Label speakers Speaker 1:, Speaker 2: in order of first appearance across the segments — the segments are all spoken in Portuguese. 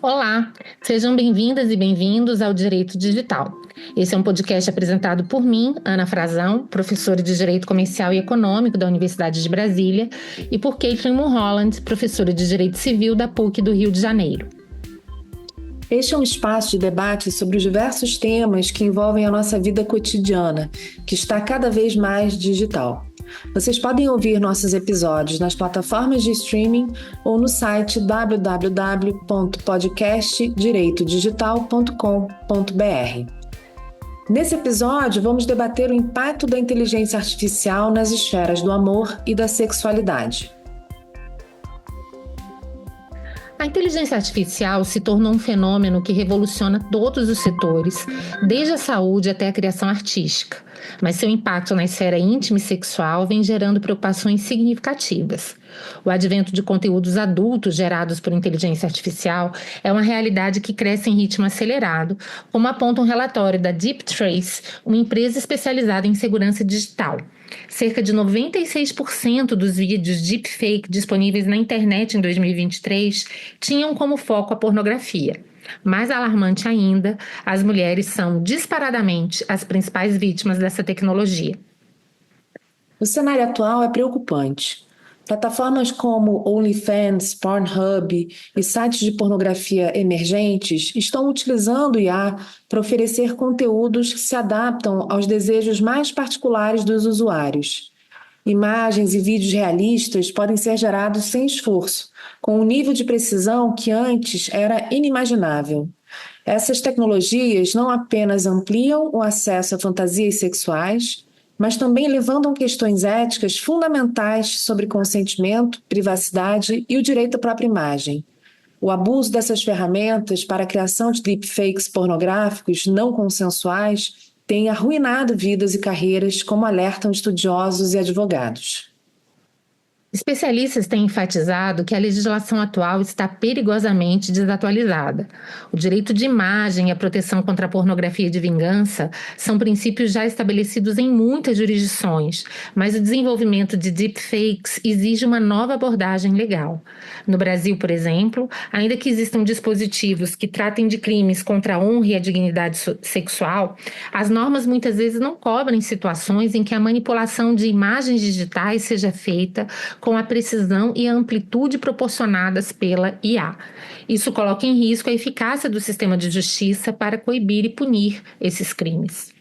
Speaker 1: Olá, sejam bem-vindas e bem-vindos ao Direito Digital. Esse é um podcast apresentado por mim, Ana Frazão, professora de Direito Comercial e Econômico da Universidade de Brasília, e por Caitlin Mulholland, professora de Direito Civil da PUC do Rio de Janeiro.
Speaker 2: Este é um espaço de debate sobre os diversos temas que envolvem a nossa vida cotidiana, que está cada vez mais digital. Vocês podem ouvir nossos episódios nas plataformas de streaming ou no site www.podcastdireitodigital.com.br. Nesse episódio, vamos debater o impacto da inteligência artificial nas esferas do amor e da sexualidade.
Speaker 1: A inteligência artificial se tornou um fenômeno que revoluciona todos os setores, desde a saúde até a criação artística. Mas seu impacto na esfera íntima e sexual vem gerando preocupações significativas. O advento de conteúdos adultos gerados por inteligência artificial é uma realidade que cresce em ritmo acelerado, como aponta um relatório da Deep Trace, uma empresa especializada em segurança digital. Cerca de 96% dos vídeos deepfake disponíveis na internet em 2023 tinham como foco a pornografia. Mais alarmante ainda, as mulheres são disparadamente as principais vítimas dessa tecnologia.
Speaker 2: O cenário atual é preocupante. Plataformas como OnlyFans, Pornhub e sites de pornografia emergentes estão utilizando o IA para oferecer conteúdos que se adaptam aos desejos mais particulares dos usuários. Imagens e vídeos realistas podem ser gerados sem esforço, com um nível de precisão que antes era inimaginável. Essas tecnologias não apenas ampliam o acesso a fantasias sexuais, mas também levantam questões éticas fundamentais sobre consentimento, privacidade e o direito à própria imagem. O abuso dessas ferramentas para a criação de deepfakes pornográficos não consensuais tem arruinado vidas e carreiras, como alertam estudiosos e advogados.
Speaker 1: Especialistas têm enfatizado que a legislação atual está perigosamente desatualizada. O direito de imagem e a proteção contra a pornografia de vingança são princípios já estabelecidos em muitas jurisdições, mas o desenvolvimento de deepfakes exige uma nova abordagem legal. No Brasil, por exemplo, ainda que existam dispositivos que tratem de crimes contra a honra e a dignidade sexual, as normas muitas vezes não cobrem situações em que a manipulação de imagens digitais seja feita com a precisão e a amplitude proporcionadas pela IA. Isso coloca em risco a eficácia do sistema de justiça para coibir e punir esses crimes.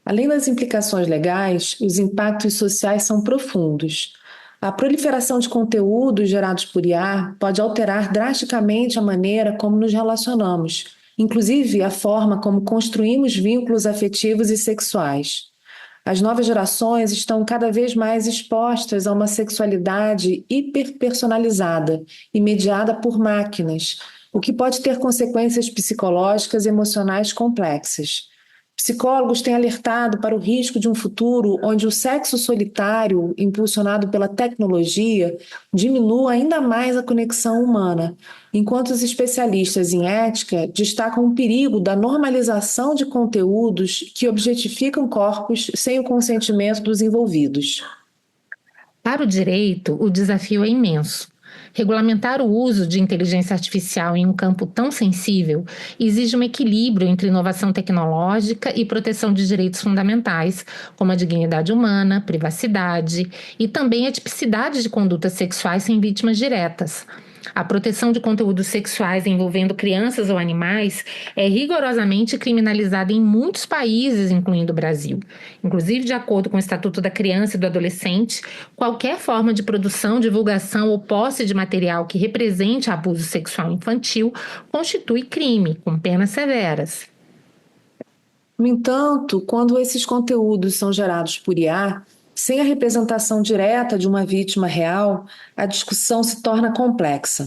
Speaker 2: Além das implicações legais, os impactos sociais são profundos. A proliferação de conteúdos gerados por IA pode alterar drasticamente a maneira como nos relacionamos, inclusive a forma como construímos vínculos afetivos e sexuais. As novas gerações estão cada vez mais expostas a uma sexualidade hiperpersonalizada e mediada por máquinas, o que pode ter consequências psicológicas e emocionais complexas. Psicólogos têm alertado para o risco de um futuro onde o sexo solitário, impulsionado pela tecnologia, diminua ainda mais a conexão humana, enquanto os especialistas em ética destacam o perigo da normalização de conteúdos que objetificam corpos sem o consentimento dos envolvidos.
Speaker 1: Para o direito, o desafio é imenso. Regulamentar o uso de inteligência artificial em um campo tão sensível exige um equilíbrio entre inovação tecnológica e proteção de direitos fundamentais, como a dignidade humana, privacidade e também a tipicidade de condutas sexuais sem vítimas diretas. A proteção de conteúdos sexuais envolvendo crianças ou animais é rigorosamente criminalizada em muitos países, incluindo o Brasil. Inclusive, de acordo com o Estatuto da Criança e do Adolescente, qualquer forma de produção, divulgação ou posse de material que represente abuso sexual infantil constitui crime, com penas severas.
Speaker 2: No entanto, quando esses conteúdos são gerados por IA, sem a representação direta de uma vítima real, a discussão se torna complexa.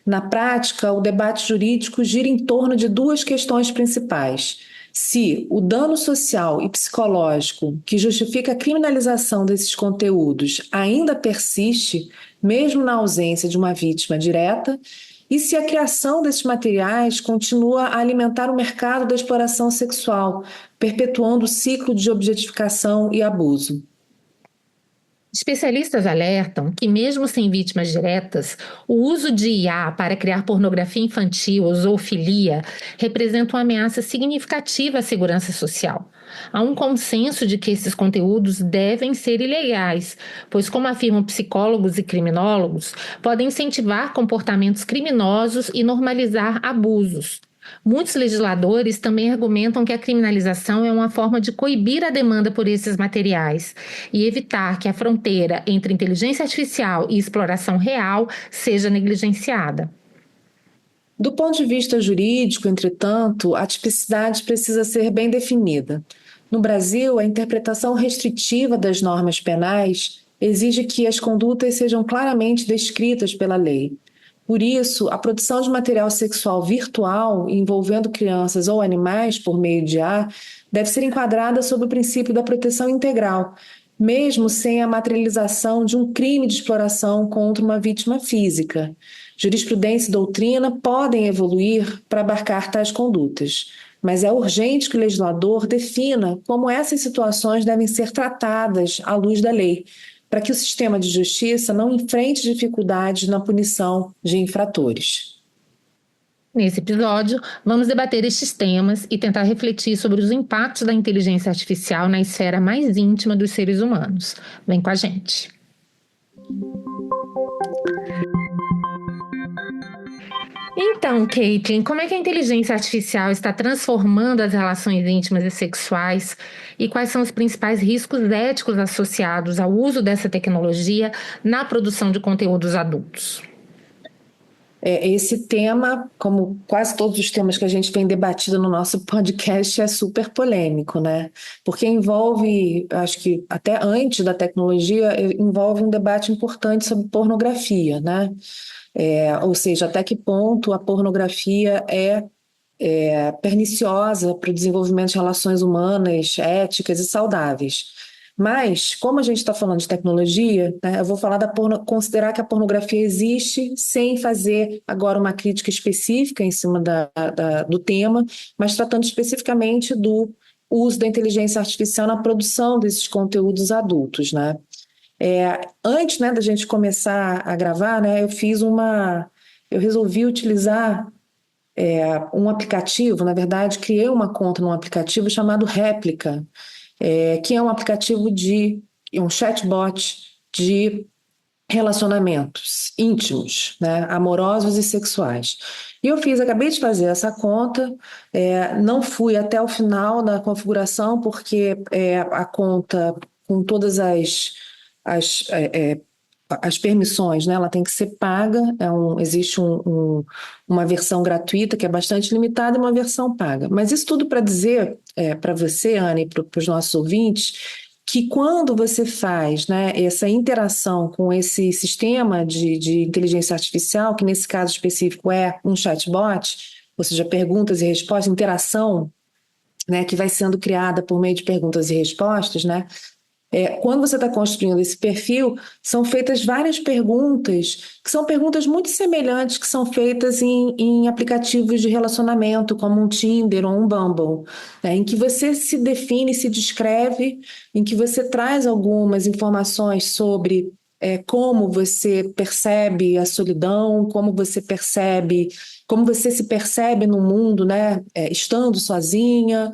Speaker 2: Na prática, o debate jurídico gira em torno de duas questões principais. Se o dano social e psicológico que justifica a criminalização desses conteúdos ainda persiste, mesmo na ausência de uma vítima direta, e se a criação desses materiais continua a alimentar o mercado da exploração sexual, perpetuando o ciclo de objetificação e abuso.
Speaker 1: Especialistas alertam que, mesmo sem vítimas diretas, o uso de IA para criar pornografia infantil ou zoofilia representa uma ameaça significativa à segurança social. Há um consenso de que esses conteúdos devem ser ilegais, pois, como afirmam psicólogos e criminólogos, podem incentivar comportamentos criminosos e normalizar abusos. Muitos legisladores também argumentam que a criminalização é uma forma de coibir a demanda por esses materiais e evitar que a fronteira entre inteligência artificial e exploração real seja negligenciada.
Speaker 2: Do ponto de vista jurídico, entretanto, a tipicidade precisa ser bem definida. No Brasil, a interpretação restritiva das normas penais exige que as condutas sejam claramente descritas pela lei. Por isso, a produção de material sexual virtual envolvendo crianças ou animais por meio de IA deve ser enquadrada sob o princípio da proteção integral, mesmo sem a materialização de um crime de exploração contra uma vítima física. Jurisprudência e doutrina podem evoluir para abarcar tais condutas, mas é urgente que o legislador defina como essas situações devem ser tratadas à luz da lei, para que o sistema de justiça não enfrente dificuldades na punição de infratores.
Speaker 1: Nesse episódio, vamos debater estes temas e tentar refletir sobre os impactos da inteligência artificial na esfera mais íntima dos seres humanos. Vem com a gente! Então, Caitlin, como é que a inteligência artificial está transformando as relações íntimas e sexuais e quais são os principais riscos éticos associados ao uso dessa tecnologia na produção de conteúdos adultos?
Speaker 2: Esse tema, como quase todos os temas que a gente vem debatido no nosso podcast, é super polêmico, né? Porque envolve, acho que até antes da tecnologia, envolve um debate importante sobre pornografia, né? Ou seja, até que ponto a pornografia é perniciosa para o desenvolvimento de relações humanas éticas e saudáveis. Mas, como a gente está falando de tecnologia, né, eu vou falar considerar que a pornografia existe sem fazer agora uma crítica específica em cima do tema, mas tratando especificamente do uso da inteligência artificial na produção desses conteúdos adultos, né? Antes, né, da gente começar a gravar, né, eu resolvi utilizar um aplicativo, na verdade, criei uma conta num aplicativo chamado Réplica, que é um aplicativo um chatbot de relacionamentos íntimos, né, amorosos e sexuais. E acabei de fazer essa conta, não fui até o final da configuração, porque a conta, com todas as permissões, né, ela tem que ser paga, existe uma versão gratuita que é bastante limitada e uma versão paga. Mas isso tudo para dizer para você, Ana, e para os nossos ouvintes, que quando você faz, né, essa interação com esse sistema de inteligência artificial, que nesse caso específico é um chatbot, ou seja, perguntas e respostas, interação, né, que vai sendo criada por meio de perguntas e respostas, né? Quando você está construindo esse perfil, são feitas várias perguntas, que são perguntas muito semelhantes que são feitas em aplicativos de relacionamento, como um Tinder ou um Bumble, né, em que você se define, se descreve, em que você traz algumas informações sobre como você percebe a solidão, como você se percebe no mundo, né, estando sozinha,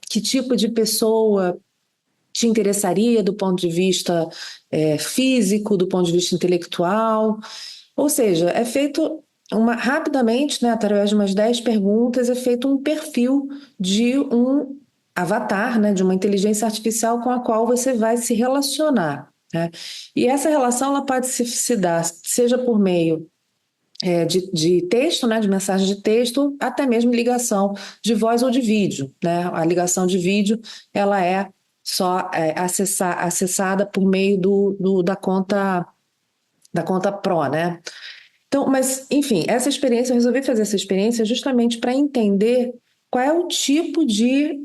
Speaker 2: que tipo de pessoa te interessaria do ponto de vista físico, do ponto de vista intelectual. Ou seja, é feito rapidamente, né, através de umas 10 perguntas, é feito um perfil de um avatar, né, de uma inteligência artificial com a qual você vai se relacionar, né? E essa relação ela pode se dar, seja por meio de texto, né, de mensagem de texto, até mesmo ligação de voz ou de vídeo, né? A ligação de vídeo ela é só acessada por meio da conta Pro, né? Então, mas, enfim, eu resolvi fazer essa experiência justamente para entender qual é o tipo de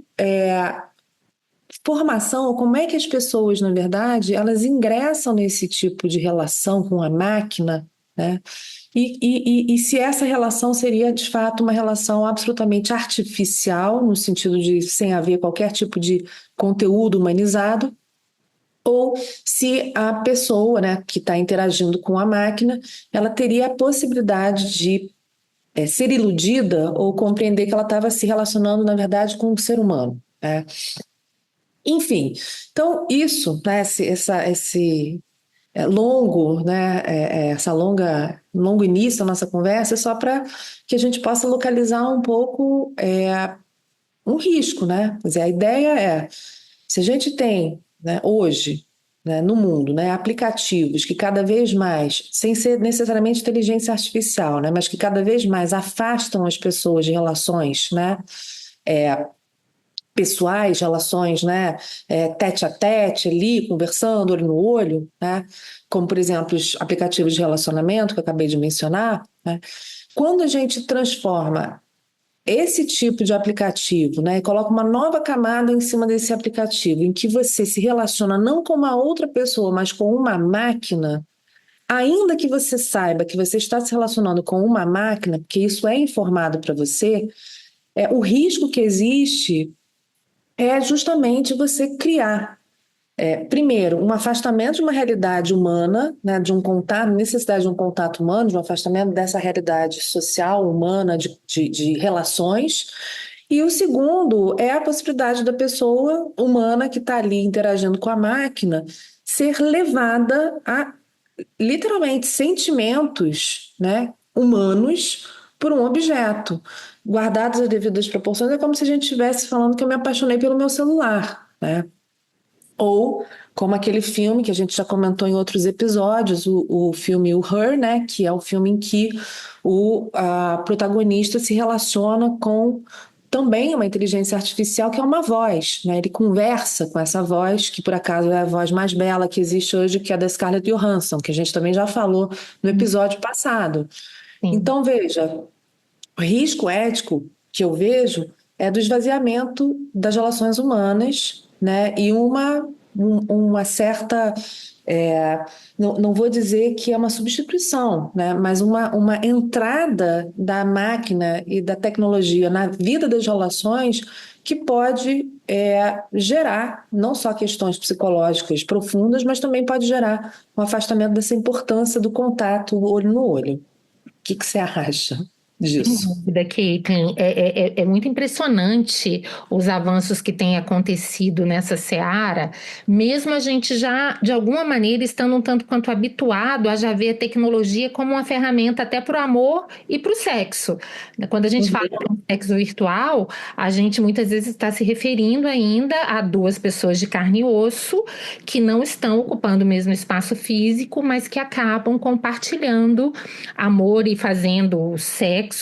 Speaker 2: formação, ou como é que as pessoas, na verdade, elas ingressam nesse tipo de relação com a máquina, né? E se essa relação seria, de fato, uma relação absolutamente artificial, no sentido de sem haver qualquer tipo de conteúdo humanizado, ou se a pessoa, né, que está interagindo com a máquina, ela teria a possibilidade de ser iludida ou compreender que ela estava se relacionando, na verdade, com um ser humano, né? Enfim, então isso, né, esse longo, né, essa longo início da nossa conversa é só para que a gente possa localizar um pouco um risco, né? Quer dizer, a ideia é, se a gente tem, né, hoje, né, no mundo, né, aplicativos que cada vez mais, sem ser necessariamente inteligência artificial, né, mas que cada vez mais afastam as pessoas de relações, né, pessoais, relações, né, tete a tete ali, conversando, olho no olho, né, como, por exemplo, os aplicativos de relacionamento que eu acabei de mencionar, né, quando a gente transforma esse tipo de aplicativo, né, e coloca uma nova camada em cima desse aplicativo, em que você se relaciona não com uma outra pessoa, mas com uma máquina, ainda que você saiba que você está se relacionando com uma máquina, porque isso é informado para você, o risco que existe é justamente você criar, primeiro, um afastamento de uma realidade humana, né, de um contato, necessidade de um contato humano, de um afastamento dessa realidade social, humana, de relações. E o segundo é a possibilidade da pessoa humana que está ali interagindo com a máquina ser levada a, literalmente, sentimentos, né, humanos por um objeto. Guardados as devidas proporções, é como se a gente estivesse falando que eu me apaixonei pelo meu celular, né? Ou como aquele filme que a gente já comentou em outros episódios, o filme o Her, né, que é o filme em que a protagonista se relaciona com também uma inteligência artificial que é uma voz, né? Ele conversa com essa voz, que por acaso é a voz mais bela que existe hoje, que é a da Scarlett Johansson, que a gente também já falou no episódio passado.
Speaker 1: Sim.
Speaker 2: Então, veja, o risco ético que eu vejo é do esvaziamento das relações humanas, né? E uma certa, não vou dizer que é uma substituição, né? Mas uma entrada da máquina e da tecnologia na vida das relações que pode gerar não só questões psicológicas profundas, mas também pode gerar um afastamento dessa importância do contato olho no olho. O que que você acha
Speaker 1: Sem
Speaker 2: disso?
Speaker 1: dúvida, Caitlin, é muito impressionante os avanços que têm acontecido nessa seara, mesmo a gente já, de alguma maneira, estando um tanto quanto habituado a já ver a tecnologia como uma ferramenta até para o amor e para o sexo. Quando a gente fala
Speaker 2: Uhum.
Speaker 1: em sexo virtual, a gente muitas vezes está se referindo ainda a duas pessoas de carne e osso que não estão ocupando o mesmo espaço físico, mas que acabam compartilhando amor e fazendo sexo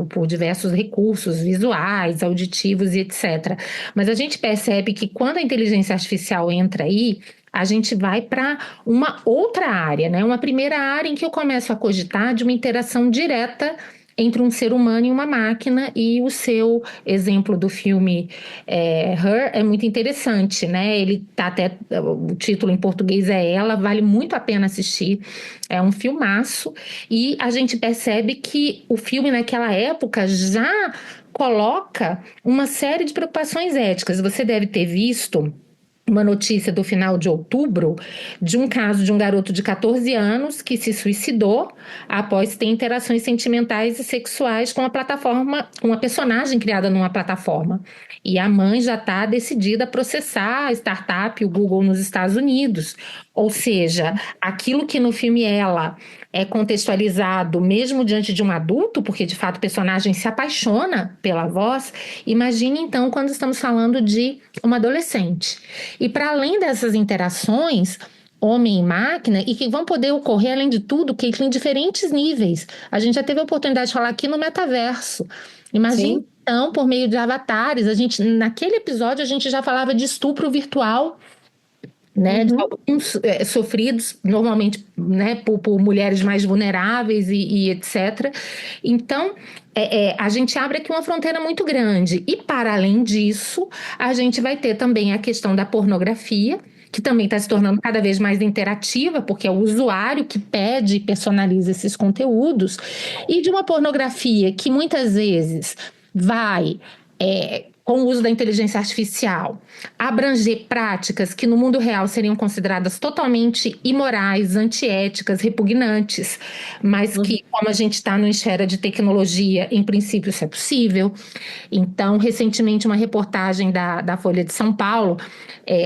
Speaker 1: por diversos recursos visuais, auditivos e etc. Mas a gente percebe que quando a inteligência artificial entra aí, a gente vai para uma outra área, né? Uma primeira área em que eu começo a cogitar de uma interação direta entre um ser humano e uma máquina, e o seu exemplo do filme Her é muito interessante, né? Ele tá até, o título em português é Ela, vale muito a pena assistir, é um filmaço, e a gente percebe que o filme naquela época já coloca uma série de preocupações éticas. Você deve ter visto uma notícia do final de outubro de um caso de um garoto de 14 anos que se suicidou após ter interações sentimentais e sexuais com a plataforma, com uma personagem criada numa plataforma. E a mãe já está decidida a processar a startup, o Google, nos Estados Unidos. Ou seja, aquilo que no filme Ela é contextualizado mesmo diante de um adulto, porque de fato o personagem se apaixona pela voz, imagine então quando estamos falando de uma adolescente. E para além dessas interações, homem e máquina, e que vão poder ocorrer, além de tudo, que em diferentes níveis. A gente já teve a oportunidade de falar aqui no metaverso. Imagine,
Speaker 2: Sim.
Speaker 1: então, por meio de avatares, naquele episódio, a gente já falava de estupro virtual, né, de
Speaker 2: Uhum.
Speaker 1: alguns sofridos, normalmente, né, por mulheres mais vulneráveis e etc. Então, a gente abre aqui uma fronteira muito grande. E, para além disso, a gente vai ter também a questão da pornografia, que também está se tornando cada vez mais interativa, porque é o usuário que pede e personaliza esses conteúdos, e de uma pornografia que muitas vezes vai com o uso da inteligência artificial, abranger práticas que no mundo real seriam consideradas totalmente imorais, antiéticas, repugnantes, mas que, como a gente está numa esfera de tecnologia, em princípio isso é possível. Então, recentemente, uma reportagem da Folha de São Paulo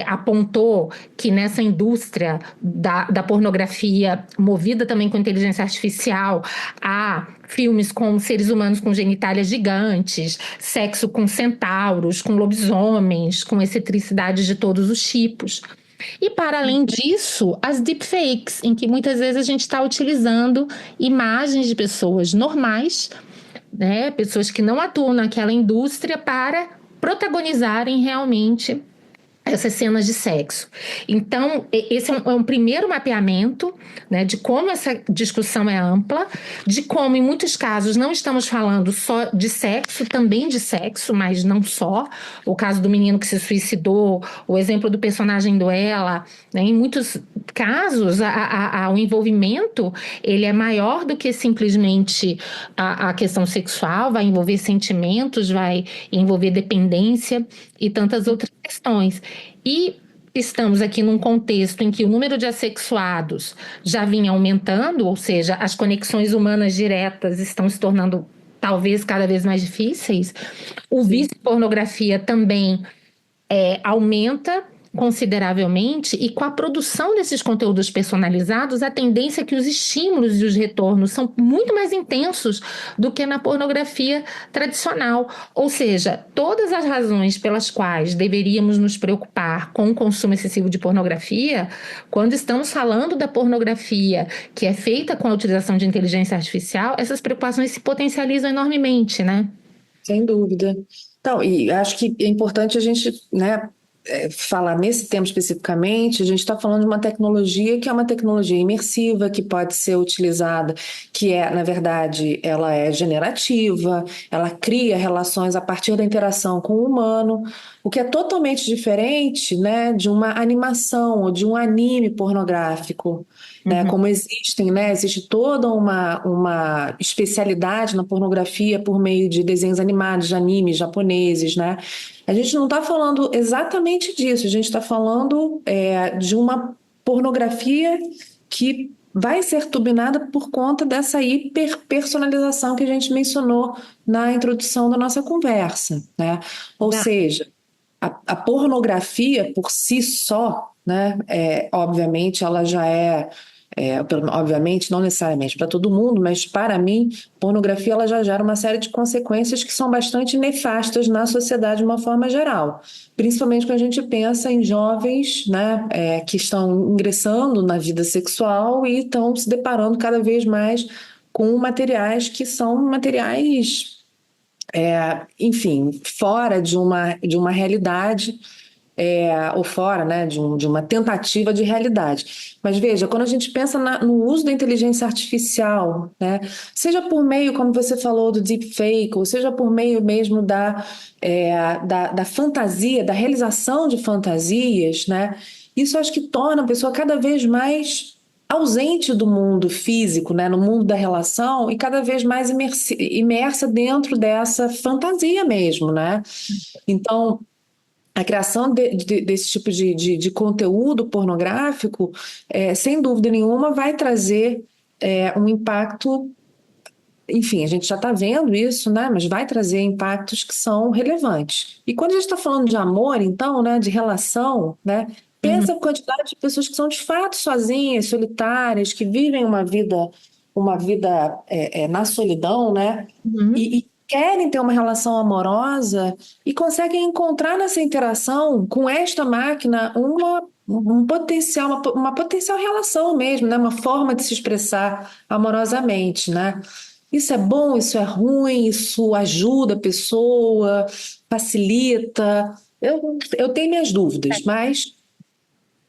Speaker 1: apontou que nessa indústria da pornografia, movida também com inteligência artificial, há filmes com seres humanos com genitálias gigantes, sexo com centauros, com lobisomens, com excentricidades de todos os tipos. E, para além disso, as deepfakes, em que muitas vezes a gente está utilizando imagens de pessoas normais, né, pessoas que não atuam naquela indústria, para protagonizarem realmente essas cenas de sexo. Então, esse é um primeiro mapeamento, né, de como essa discussão é ampla, de como, em muitos casos, não estamos falando só de sexo, também de sexo, mas não só. O caso do menino que se suicidou, o exemplo do personagem do Ela, né, em muitos casos, o envolvimento ele é maior do que simplesmente a questão sexual, vai envolver sentimentos, vai envolver dependência e tantas outras questões. E estamos aqui num contexto em que o número de assexuados já vinha aumentando, ou seja, as conexões humanas diretas estão se tornando talvez cada vez mais difíceis. O vício em pornografia também aumenta consideravelmente, e com a produção desses conteúdos personalizados, a tendência é que os estímulos e os retornos são muito mais intensos do que na pornografia tradicional. Ou seja, todas as razões pelas quais deveríamos nos preocupar com o consumo excessivo de pornografia, quando estamos falando da pornografia que é feita com a utilização de inteligência artificial, essas preocupações se potencializam enormemente, né?
Speaker 2: Sem dúvida. Então, e acho que é importante a gente, né, falar nesse tema especificamente. A gente está falando de uma tecnologia que é uma tecnologia imersiva, que pode ser utilizada, que na verdade, ela é generativa, ela cria relações a partir da interação com o humano, o que é totalmente diferente, né, de uma animação ou de um anime pornográfico. Né, como existem, né, existe toda uma especialidade na pornografia por meio de desenhos animados, de animes japoneses, né? A gente não está falando exatamente disso, a gente está falando de uma pornografia que vai ser turbinada por conta dessa hiperpersonalização que a gente mencionou na introdução da nossa conversa, né? Ou seja, a pornografia por si só, né, obviamente ela já obviamente não necessariamente para todo mundo, mas para mim, pornografia ela já gera uma série de consequências que são bastante nefastas na sociedade de uma forma geral, principalmente quando a gente pensa em jovens, né, que estão ingressando na vida sexual e estão se deparando cada vez mais com materiais que são materiais, enfim, fora de uma realidade, ou fora, né, de uma tentativa de realidade. Mas veja, quando a gente pensa no uso da inteligência artificial, né, seja por meio, como você falou, do deepfake, ou seja por meio mesmo da fantasia, da realização de fantasias, né, isso acho que torna a pessoa cada vez mais ausente do mundo físico, né, no mundo da relação, e cada vez mais imersa dentro dessa fantasia mesmo, né? Então, a criação desse tipo de conteúdo pornográfico, sem dúvida nenhuma, vai trazer um impacto. Enfim, a gente já está vendo isso, né? Mas vai trazer impactos que são relevantes. E quando a gente está falando de amor, então, né, de relação, né? Pensa a quantidade de pessoas que são de fato sozinhas, solitárias, que vivem uma vida na solidão, né? E querem ter uma relação amorosa e conseguem encontrar nessa interação com esta máquina um potencial, uma potencial relação mesmo, né? Uma forma de se expressar amorosamente, né? Isso é bom, isso é ruim, isso ajuda a pessoa, facilita. Eu tenho minhas dúvidas, mas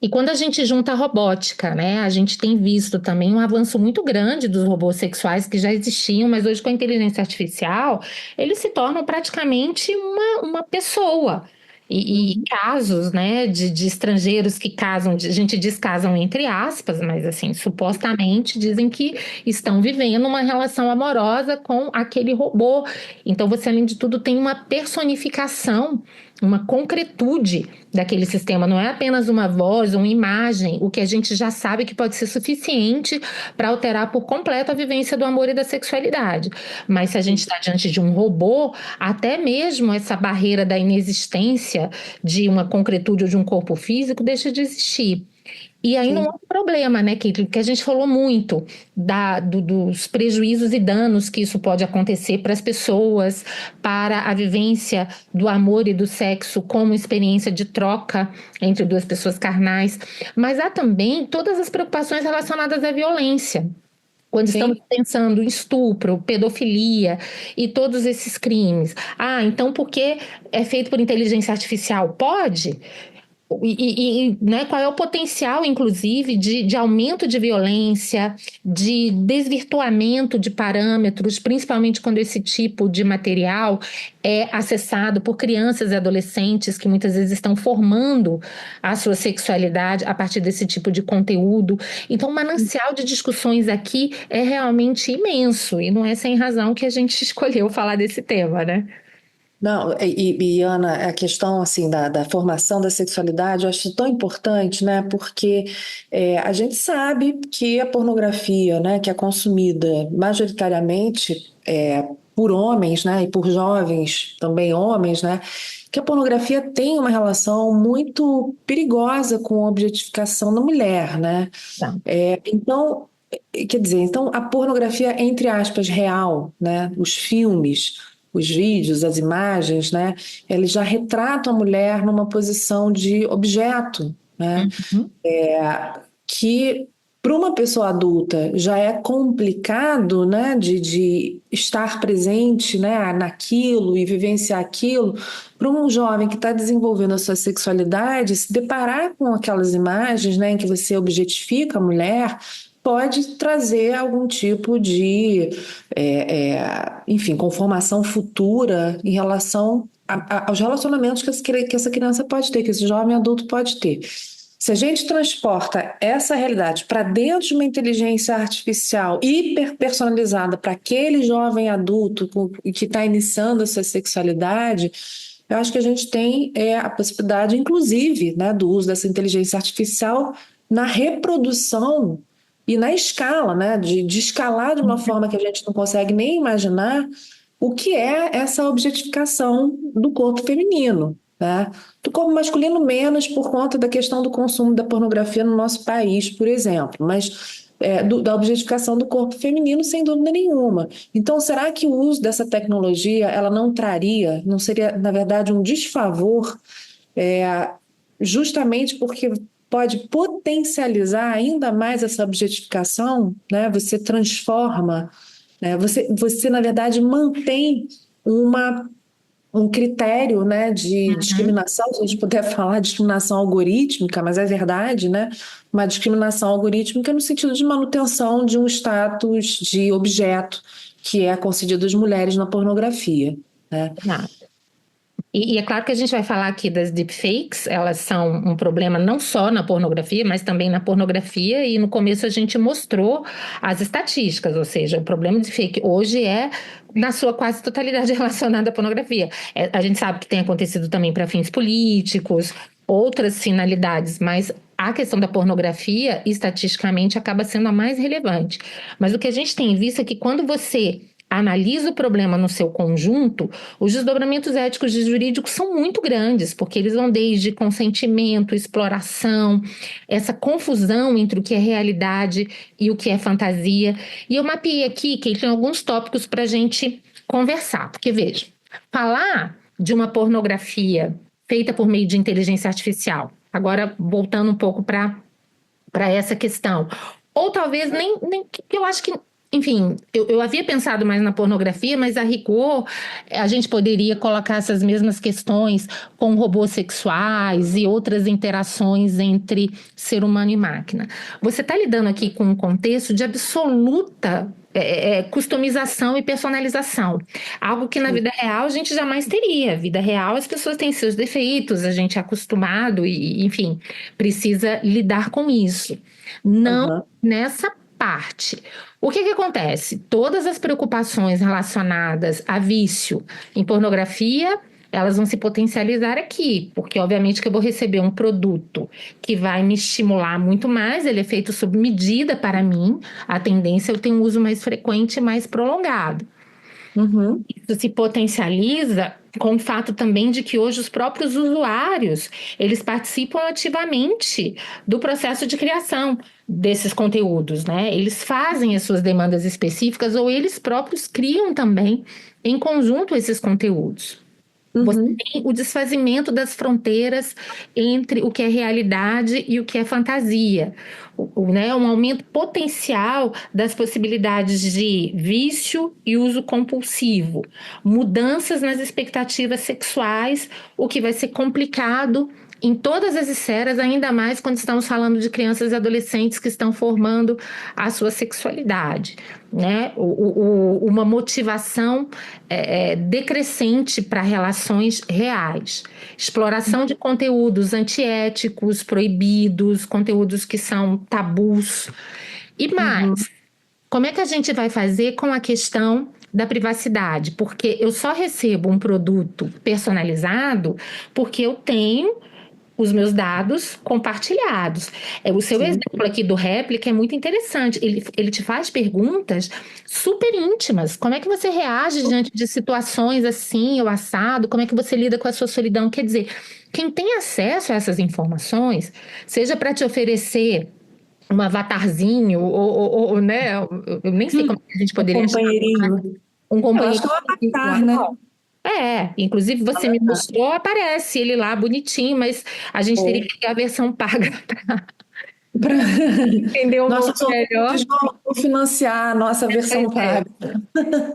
Speaker 1: E quando a gente junta a robótica, né, a gente tem visto também um avanço muito grande dos robôs sexuais que já existiam, mas hoje com a inteligência artificial, eles se tornam praticamente uma pessoa. E
Speaker 2: Uhum.
Speaker 1: casos, né, de estrangeiros que casam, a gente diz casam entre aspas, mas assim, supostamente dizem que estão vivendo uma relação amorosa com aquele robô. Então você, além de tudo, tem uma personificação, uma concretude daquele sistema. Não é apenas uma voz, uma imagem, o que a gente já sabe que pode ser suficiente para alterar por completo a vivência do amor e da sexualidade. Mas se a gente está diante de um robô, até mesmo essa barreira da inexistência de uma concretude ou de um corpo físico deixa de existir. E aí não é
Speaker 2: Sim.
Speaker 1: um problema, né, Kate, que a gente falou muito dos prejuízos e danos que isso pode acontecer para as pessoas, para a vivência do amor e do sexo como experiência de troca entre duas pessoas carnais, mas há também todas as preocupações relacionadas à violência. Quando estamos
Speaker 2: Sim.
Speaker 1: pensando em estupro, pedofilia e todos esses crimes. Ah, então por que é feito por inteligência artificial? Pode? Né, qual é o potencial, inclusive, de aumento de violência, de desvirtuamento de parâmetros, principalmente quando esse tipo de material é acessado por crianças e adolescentes que muitas vezes estão formando a sua sexualidade a partir desse tipo de conteúdo. Então, o manancial de discussões aqui é realmente imenso e não é sem razão que a gente escolheu falar desse tema, né?
Speaker 2: Não, Ana, a questão assim da formação da sexualidade eu acho tão importante, né? Porque a gente sabe que a pornografia, né, que é consumida majoritariamente por homens, né, e por jovens também homens, né, que a pornografia tem uma relação muito perigosa com a objetificação da mulher, né?
Speaker 1: Tá.
Speaker 2: Então, quer dizer, então a pornografia, entre aspas, real, né? Os filmes, os vídeos, as imagens, né? Eles já retratam a mulher numa posição de objeto, né?
Speaker 1: Uhum.
Speaker 2: Que para uma pessoa adulta já é complicado, né, de estar presente, né, naquilo e vivenciar aquilo. Para um jovem que está desenvolvendo a sua sexualidade, se deparar com aquelas imagens, né, em que você objetifica a mulher, pode trazer algum tipo de, enfim, conformação futura em relação aos relacionamentos que essa criança pode ter, que esse jovem adulto pode ter. Se a gente transporta essa realidade para dentro de uma inteligência artificial hiper personalizada para aquele jovem adulto que está iniciando a sua sexualidade, eu acho que a gente tem a possibilidade, inclusive, né, do uso dessa inteligência artificial na reprodução e na escala, né, de escalar de uma forma que a gente não consegue nem imaginar o que é essa objetificação do corpo feminino, né? Do corpo masculino menos por conta da questão do consumo da pornografia no nosso país, por exemplo, mas da objetificação do corpo feminino, sem dúvida nenhuma. Então, será que o uso dessa tecnologia ela não seria, na verdade, um desfavor, é, justamente porque pode potencializar ainda mais essa objetificação, né? Você transforma, né? Você, na verdade, mantém uma um critério, né, de
Speaker 1: Uhum.
Speaker 2: discriminação, se a gente puder falar discriminação algorítmica, mas é verdade, né? Uma discriminação algorítmica no sentido de manutenção de um status de objeto que é concedido às mulheres na pornografia, né?
Speaker 1: Exato. E é claro que a gente vai falar aqui das deepfakes, elas são um problema não só na pornografia, mas também na pornografia, e no começo a gente mostrou as estatísticas, ou seja, o problema de fake hoje é, na sua quase totalidade, relacionado à pornografia. A gente sabe que tem acontecido também para fins políticos, outras finalidades, mas a questão da pornografia, estatisticamente, acaba sendo a mais relevante. Mas o que a gente tem visto é que quando você analisa o problema no seu conjunto, os desdobramentos éticos e jurídicos são muito grandes, porque eles vão desde consentimento, exploração, essa confusão entre o que é realidade e o que é fantasia. E eu mapeei aqui, que tem alguns tópicos para a gente conversar, porque veja, falar de uma pornografia feita por meio de inteligência artificial, agora voltando um pouco para essa questão, ou talvez nem que eu acho que enfim, eu havia pensado mais na pornografia, mas a rigor a gente poderia colocar essas mesmas questões com robôs sexuais e outras interações entre ser humano e máquina. Você está lidando aqui com um contexto de absoluta customização e personalização. Algo que na vida real a gente jamais teria. Vida real, as pessoas têm seus defeitos, a gente é acostumado e, enfim, precisa lidar com isso. Não
Speaker 2: Aham.
Speaker 1: nessa parte. O que que acontece? Todas as preocupações relacionadas a vício em pornografia, elas vão se potencializar aqui, porque obviamente que eu vou receber um produto que vai me estimular muito mais, ele é feito sob medida para mim, a tendência é eu ter um uso mais frequente e mais prolongado.
Speaker 2: Uhum.
Speaker 1: Isso se potencializa com o fato também de que hoje os próprios usuários, eles participam ativamente do processo de criação desses conteúdos, né? Eles fazem as suas demandas específicas ou eles próprios criam também em conjunto esses conteúdos. Você
Speaker 2: Uhum.
Speaker 1: tem o desfazimento das fronteiras entre o que é realidade e o que é fantasia, né? Um aumento potencial das possibilidades de vício e uso compulsivo, mudanças nas expectativas sexuais, o que vai ser complicado em todas as esferas, ainda mais quando estamos falando de crianças e adolescentes que estão formando a sua sexualidade, né? Uma motivação decrescente para relações reais, exploração de conteúdos antiéticos, proibidos, conteúdos que são tabus. E mais,
Speaker 2: Uhum.
Speaker 1: como é que a gente vai fazer com a questão da privacidade? Porque eu só recebo um produto personalizado porque eu tenho os meus dados compartilhados. O seu
Speaker 2: Sim.
Speaker 1: exemplo aqui do réplica é muito interessante. Ele te faz perguntas super íntimas. Como é que você reage diante de situações assim, ou assado? Como é que você lida com a sua solidão? Quer dizer, quem tem acesso a essas informações, seja para te oferecer um avatarzinho, né? Eu nem sei como a gente
Speaker 2: O
Speaker 1: poderia chamar
Speaker 2: companheirinho.
Speaker 1: um
Speaker 2: Eu acho
Speaker 1: companheiro
Speaker 2: que é um avatar, né?
Speaker 1: virtual. Inclusive você me
Speaker 2: Avatar.
Speaker 1: mostrou, aparece ele lá bonitinho, mas a gente teria
Speaker 2: É.
Speaker 1: que ter a versão paga
Speaker 2: Pra-
Speaker 1: para entender um pouco
Speaker 2: Nossos
Speaker 1: melhor.
Speaker 2: ouvintes vão financiar a nossa versão paga.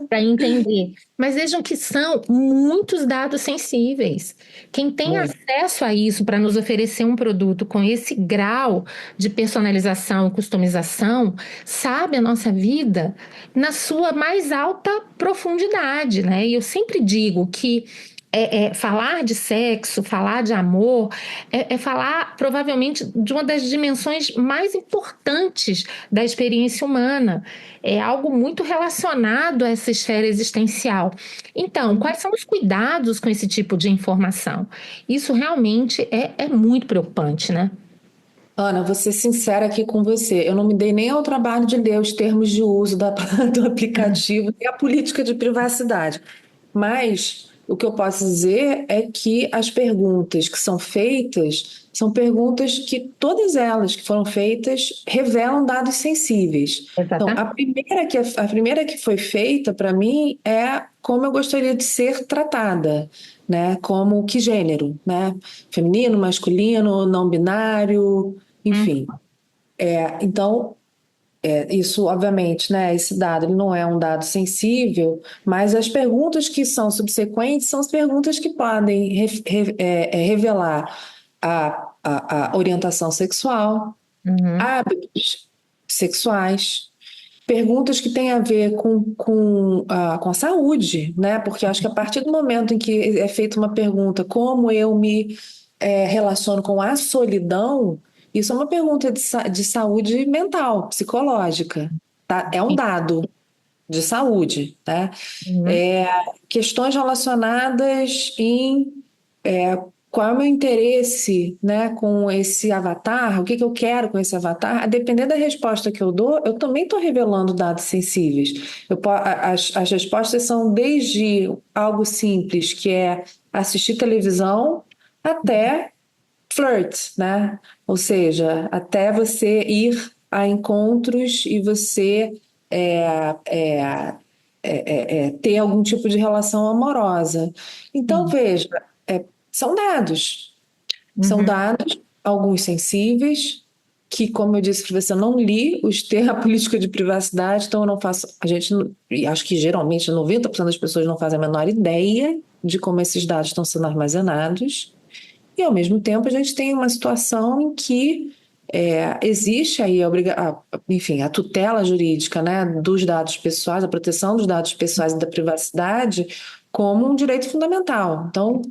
Speaker 1: Para entender. Mas vejam que são muitos dados sensíveis. Quem tem
Speaker 2: Muito.
Speaker 1: acesso a isso para nos oferecer um produto com esse grau de personalização e customização, sabe a nossa vida na sua mais alta profundidade, né? E eu sempre digo que falar de sexo, falar de amor, falar provavelmente de uma das dimensões mais importantes da experiência humana. É algo muito relacionado a essa esfera existencial. Então, quais são os cuidados com esse tipo de informação? Isso realmente é muito preocupante, né?
Speaker 2: Ana, vou ser sincera aqui com você. Eu não me dei nem ao trabalho de ler os termos de uso do aplicativo e a política de privacidade. Mas o que eu posso dizer é que as perguntas que são feitas são perguntas que todas elas que foram feitas revelam dados sensíveis. Então,
Speaker 1: Exatamente.
Speaker 2: a primeira que foi feita para mim é como eu gostaria de ser tratada, né? Como que gênero, né? Feminino, masculino, não binário, enfim. Então, isso, obviamente, né? Esse dado ele não é um dado sensível, mas as perguntas que são subsequentes são as perguntas que podem revelar a orientação sexual,
Speaker 1: Uhum.
Speaker 2: hábitos sexuais, perguntas que têm a ver com a saúde, né? Porque acho que a partir do momento em que é feita uma pergunta, como eu me relaciono com a solidão, isso é uma pergunta de saúde mental, psicológica, tá? É um dado de saúde, tá?
Speaker 1: Uhum.
Speaker 2: É, questões relacionadas em qual é o meu interesse, né, com esse avatar, o que que eu quero com esse avatar, a depender da resposta que eu dou, eu também estou revelando dados sensíveis. As respostas são desde algo simples, que é assistir televisão, até flirt, né? Ou seja, até você ir a encontros e você é, é, ter algum tipo de relação amorosa. Então,
Speaker 1: Sim.
Speaker 2: veja, são dados. São
Speaker 1: Uhum.
Speaker 2: dados, alguns sensíveis, que, como eu disse para você, eu não li os termos, a política de privacidade, então eu não faço, e acho que geralmente 90% das pessoas não fazem a menor ideia de como esses dados estão sendo armazenados, e ao mesmo tempo a gente tem uma situação em que existe aí enfim, a tutela jurídica, né, dos dados pessoais, a proteção dos dados pessoais e da privacidade como um direito fundamental. Então,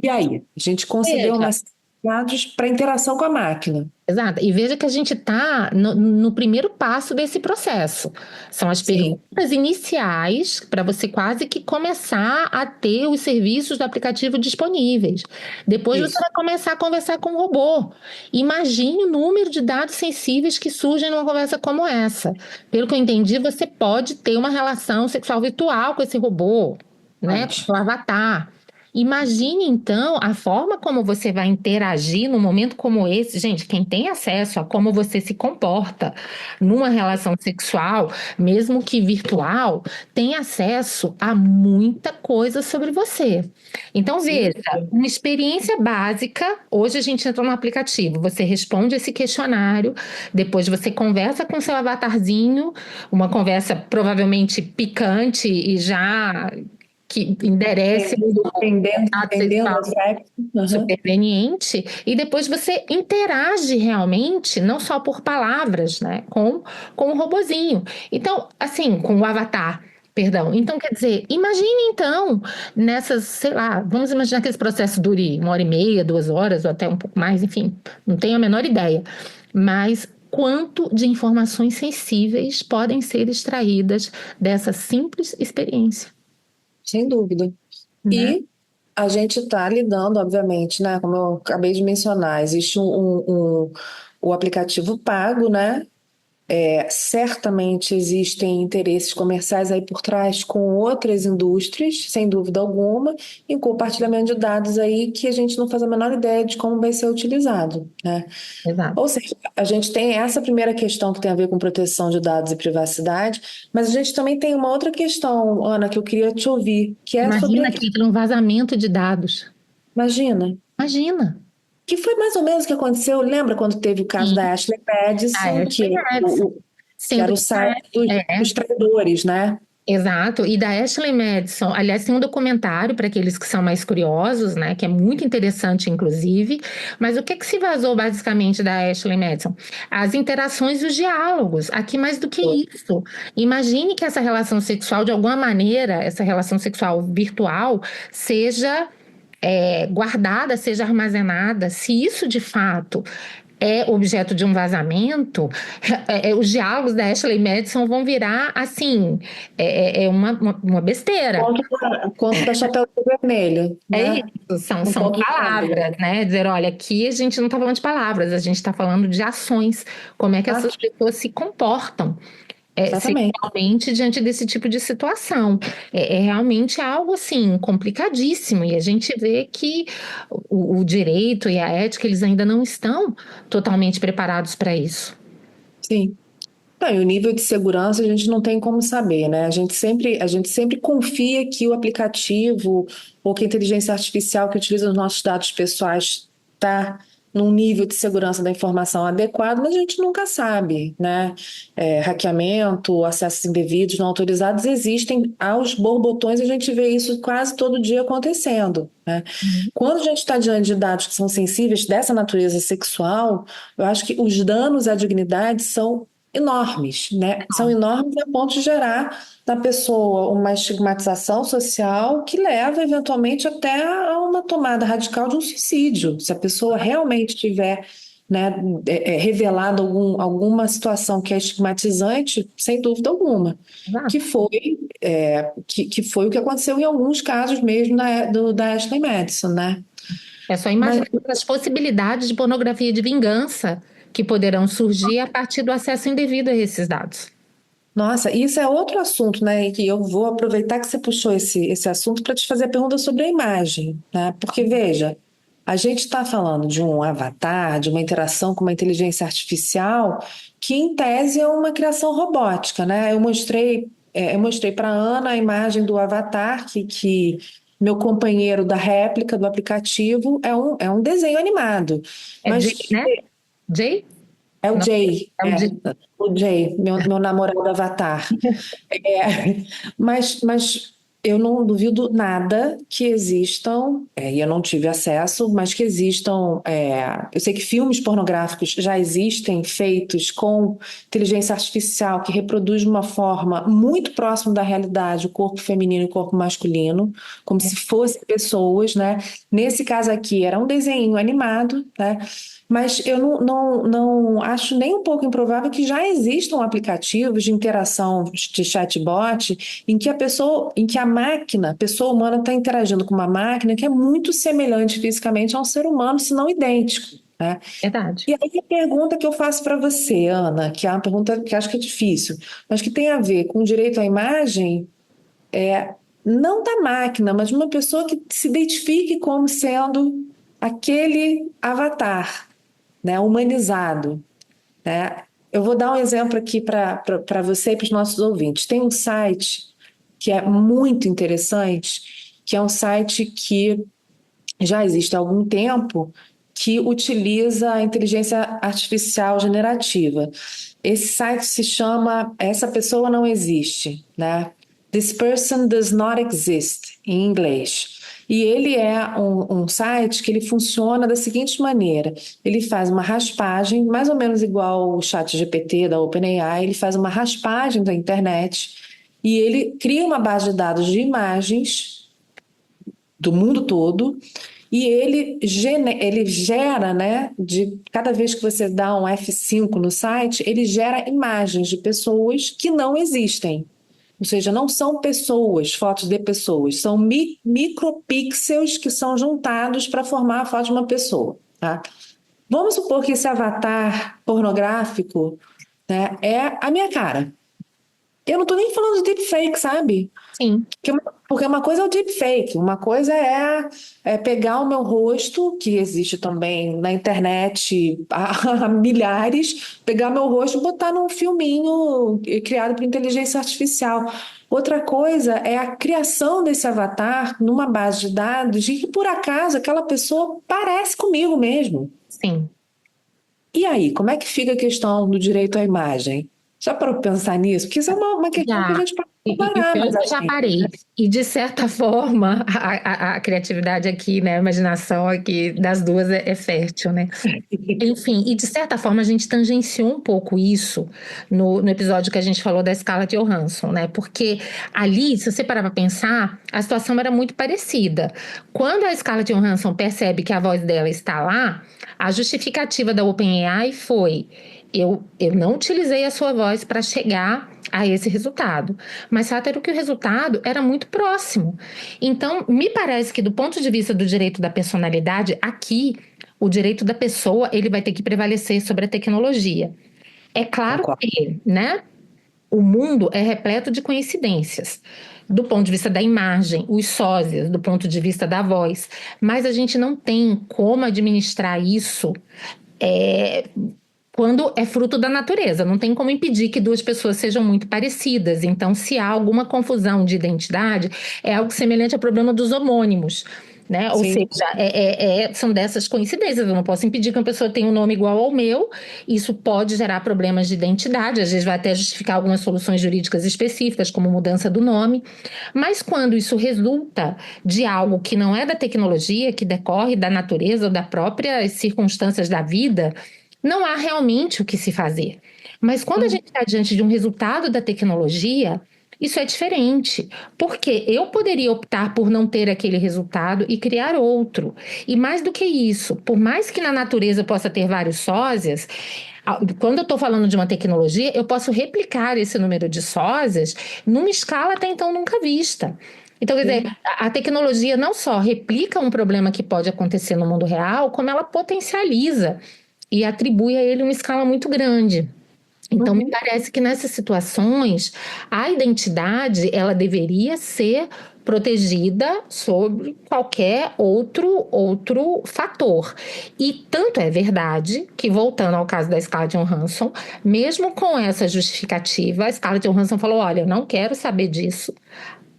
Speaker 2: e aí? A gente concedeu
Speaker 1: Veja,
Speaker 2: uma série de dados para interação com a máquina.
Speaker 1: exato. E veja que a gente está no primeiro passo desse processo. São as
Speaker 2: Sim,
Speaker 1: perguntas iniciais para você quase que começar a ter os serviços do aplicativo disponíveis. Depois você
Speaker 2: isso.
Speaker 1: vai começar a conversar com o robô. Imagine o número de dados sensíveis que surgem numa conversa como essa. Pelo que eu entendi, você pode ter uma relação sexual virtual com esse robô, né? Com o
Speaker 2: Pode.
Speaker 1: avatar. Imagine então a forma como você vai interagir num momento como esse. Gente, quem tem acesso a como você se comporta numa relação sexual, mesmo que virtual, tem acesso a muita coisa sobre você. Então,
Speaker 2: Sem
Speaker 1: veja,
Speaker 2: dúvida.
Speaker 1: uma experiência básica. Hoje a gente entra no aplicativo, você responde esse questionário, depois você conversa com seu avatarzinho, uma conversa provavelmente picante e já que enderece contato
Speaker 2: Entendendo
Speaker 1: sexual
Speaker 2: o sexo. Aham.
Speaker 1: superveniente, e depois você interage realmente, não só por palavras, né, com o robozinho. Então, assim, com o avatar. Perdão. Então, quer dizer, imagine então nessas, sei lá, vamos imaginar que esse processo dure 1 hora e meia, 2 horas, ou até um pouco mais, enfim, não tenho a menor ideia. Mas quanto de informações sensíveis podem ser extraídas dessa simples experiência,
Speaker 2: Sem dúvida.
Speaker 1: né?
Speaker 2: E a gente está lidando, obviamente, né? Como eu acabei de mencionar, existe o aplicativo pago, né? Certamente existem interesses comerciais aí por trás com outras indústrias, sem dúvida alguma, em compartilhamento de dados aí que a gente não faz a menor ideia de como vai ser utilizado, né?
Speaker 1: Exato.
Speaker 2: Ou seja, a gente tem essa primeira questão que tem a ver com proteção de dados e privacidade, mas a gente também tem uma outra questão, Ana, que eu queria te ouvir, que é sobre
Speaker 1: Imagina que entra um vazamento de dados.
Speaker 2: imagina,
Speaker 1: Imagina.
Speaker 2: que foi mais ou menos o que aconteceu, lembra quando teve o caso
Speaker 1: Sim,
Speaker 2: da Ashley
Speaker 1: a
Speaker 2: Madison,
Speaker 1: Ashley Madison.
Speaker 2: que
Speaker 1: Sendo
Speaker 2: era o
Speaker 1: que
Speaker 2: site dos traidores, né?
Speaker 1: exato. E da Ashley Madison, aliás, tem um documentário para aqueles que são mais curiosos, né? Que é muito interessante, inclusive. Mas o que que se vazou basicamente da Ashley Madison? As interações e os diálogos. Aqui mais do que isso. Imagine que essa relação sexual, de alguma maneira, essa relação sexual virtual, seja guardada, seja armazenada. Se isso de fato é objeto de um vazamento, os diálogos da Ashley Madison vão virar assim, uma besteira.
Speaker 2: Conto da Chapeuzinho Vermelho,
Speaker 1: É
Speaker 2: né?
Speaker 1: isso, são,
Speaker 2: Um
Speaker 1: são
Speaker 2: conto de fada.
Speaker 1: palavras, né? Dizer, olha, aqui a gente não está falando de palavras, a gente está falando de ações, como é que
Speaker 2: Ah,
Speaker 1: essas pessoas se comportam
Speaker 2: exatamente.
Speaker 1: sexualmente diante desse tipo de situação. É realmente algo assim complicadíssimo e a gente vê que o direito e a ética eles ainda não estão totalmente preparados para isso.
Speaker 2: Sim. Não, e o nível de segurança a gente não tem como saber, né? A gente sempre confia que o aplicativo ou que a inteligência artificial que utiliza os nossos dados pessoais está num nível de segurança da informação adequado, mas a gente nunca sabe, né? Hackeamento, acessos indevidos, não autorizados existem aos borbotões, a gente vê isso quase todo dia acontecendo, né? Quando a gente está diante de dados que são sensíveis dessa natureza sexual, eu acho que os danos à dignidade são enormes, né? São enormes a ponto de gerar na pessoa uma estigmatização social que leva eventualmente até a uma tomada radical de um suicídio. Se a pessoa realmente tiver, né, revelado alguma situação que é estigmatizante, sem dúvida alguma, que
Speaker 1: Exato.
Speaker 2: foi, que foi o que aconteceu em alguns casos mesmo da Ashley Madison, né?
Speaker 1: É só
Speaker 2: Mas
Speaker 1: imaginar as possibilidades de pornografia de vingança que poderão surgir a partir do acesso indevido a esses dados.
Speaker 2: nossa, isso é outro assunto, né? E que eu vou aproveitar que você puxou esse assunto para te fazer a pergunta sobre a imagem, né? Porque, veja, a gente está falando de um avatar, de uma interação com uma inteligência artificial, que em tese é uma criação robótica, né? Eu mostrei para a Ana a imagem do avatar que meu companheiro da réplica do aplicativo é um desenho animado.
Speaker 1: É Jay,
Speaker 2: Mas
Speaker 1: né? Jay?
Speaker 2: É o
Speaker 1: Não,
Speaker 2: Jay,
Speaker 1: é o de...
Speaker 2: o Jay, meu namorado Avatar. É, mas eu não duvido nada que existam, e eu não tive acesso, mas que existam. Eu sei que filmes pornográficos já existem feitos com inteligência artificial que reproduz de uma forma muito próxima da realidade o corpo feminino e o corpo masculino, como se fossem pessoas, né? Nesse caso aqui era um desenho animado, né? Mas eu não acho nem um pouco improvável que já existam aplicativos de interação de chatbot em que a máquina, a pessoa humana está interagindo com uma máquina que é muito semelhante fisicamente a um ser humano, se não idêntico, né?
Speaker 1: Verdade.
Speaker 2: E aí a pergunta que eu faço para você, Ana, que é uma pergunta que acho que é difícil, mas que tem a ver com o direito à imagem, não da máquina, mas de uma pessoa que se identifique como sendo aquele avatar, né, humanizado, né? Eu vou dar um exemplo aqui para você e para os nossos ouvintes. Tem um site que é muito interessante, que é um site que já existe há algum tempo, que utiliza a inteligência artificial generativa. Esse site se chama Essa Pessoa Não Existe, né? This Person Does Not Exist, em inglês. E ele é um site que ele funciona da seguinte maneira: ele faz uma raspagem, mais ou menos igual o chat GPT da OpenAI, ele faz uma raspagem da internet e ele cria uma base de dados de imagens do mundo todo e ele gera, né, de cada vez que você dá um F5 no site, ele gera imagens de pessoas que não existem. Ou seja, não são pessoas, fotos de pessoas, são micropixels que são juntados para formar a foto de uma pessoa, tá? Vamos supor que esse avatar pornográfico, né, é a minha cara. Eu não estou nem falando de deepfake, sabe?
Speaker 1: Sim,
Speaker 2: Porque uma coisa é o deepfake, uma coisa é pegar o meu rosto, que existe também na internet há milhares, pegar meu rosto e botar num filminho criado por inteligência artificial. Outra coisa é a criação desse avatar numa base de dados e que, por acaso, aquela pessoa parece comigo mesmo.
Speaker 1: sim.
Speaker 2: E aí, como é que fica a questão do direito à imagem? Já parou para pensar nisso? Porque isso é uma questão que a
Speaker 1: Já.
Speaker 2: gente pode
Speaker 1: E
Speaker 2: comparar,
Speaker 1: pior
Speaker 2: mas
Speaker 1: que eu já
Speaker 2: assim,
Speaker 1: parei. E, de certa forma, a criatividade aqui, né, a imaginação aqui das duas é fértil, né? Enfim, e de certa forma a gente tangenciou um pouco isso no episódio que a gente falou da Scarlett Johansson, né? Porque ali, se você parar para pensar, a situação era muito parecida. Quando a Scarlett Johansson percebe que a voz dela está lá, a justificativa da OpenAI foi: eu não utilizei a sua voz para chegar a esse resultado, mas fato era que o resultado era muito próximo. Então, me parece que do ponto de vista do direito da personalidade, aqui o direito da pessoa ele vai ter que prevalecer sobre a tecnologia. É claro
Speaker 2: concordo.
Speaker 1: que, né, o mundo é repleto de coincidências. Do ponto de vista da imagem, os sósias, do ponto de vista da voz, mas a gente não tem como administrar isso é, quando é fruto da natureza. Não tem como impedir que duas pessoas sejam muito parecidas. Então, se há alguma confusão de identidade, é algo semelhante ao problema dos homônimos. Né? Ou
Speaker 2: Sim.
Speaker 1: seja, são dessas coincidências. Eu não posso impedir que uma pessoa tenha um nome igual ao meu. Isso pode gerar problemas de identidade. Às vezes vai até justificar algumas soluções jurídicas específicas, como mudança do nome. Mas quando isso resulta de algo que não é da tecnologia, que decorre da natureza ou das próprias circunstâncias da vida, não há realmente o que se fazer. Mas quando a gente está diante de um resultado da tecnologia, isso é diferente, porque eu poderia optar por não ter aquele resultado e criar outro. E mais do que isso, por mais que na natureza eu possa ter vários sósias, quando eu estou falando de uma tecnologia, eu posso replicar esse número de sósias numa escala até então nunca vista. Então, quer dizer,
Speaker 2: Sim.
Speaker 1: a tecnologia não só replica um problema que pode acontecer no mundo real, como ela potencializa e atribui a ele uma escala muito grande. Então, me
Speaker 2: Uhum.
Speaker 1: parece que nessas situações, a identidade, ela deveria ser protegida sobre qualquer outro fator. E tanto é verdade que, voltando ao caso da Scarlett Johansson, mesmo com essa justificativa, a Scarlett Johansson falou: olha, eu não quero saber disso.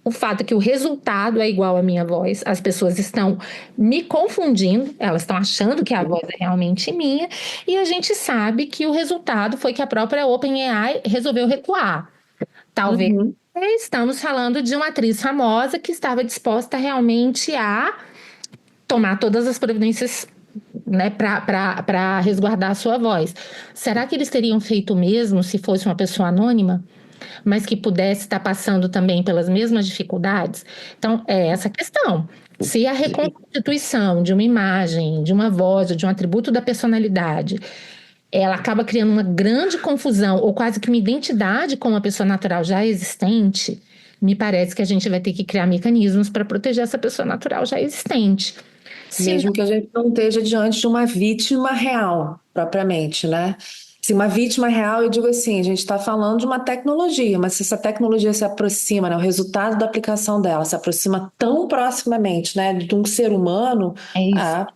Speaker 1: O fato é que o resultado é igual à minha voz, as pessoas estão me confundindo, elas estão achando que a voz é realmente minha, e a gente sabe que o resultado foi que a própria OpenAI resolveu recuar. Talvez
Speaker 2: Uhum.
Speaker 1: estamos falando de uma atriz famosa que estava disposta realmente a tomar todas as providências, né, para resguardar a sua voz. Será que eles teriam feito o mesmo se fosse uma pessoa anônima, mas que pudesse estar passando também pelas mesmas dificuldades? Então, é essa a questão. Se a reconstituição de uma imagem, de uma voz, de um atributo da personalidade, ela acaba criando uma grande confusão, ou quase que uma identidade com uma pessoa natural já existente, me parece que a gente vai ter que criar mecanismos para proteger essa pessoa natural já existente. Se
Speaker 2: Mesmo que a gente não esteja diante de uma vítima real, propriamente, né? Se uma vítima real, eu digo assim, a gente está falando de uma tecnologia, mas se essa tecnologia se aproxima, né, o resultado da aplicação dela se aproxima tão proximamente, né, de um ser humano,
Speaker 1: é isso.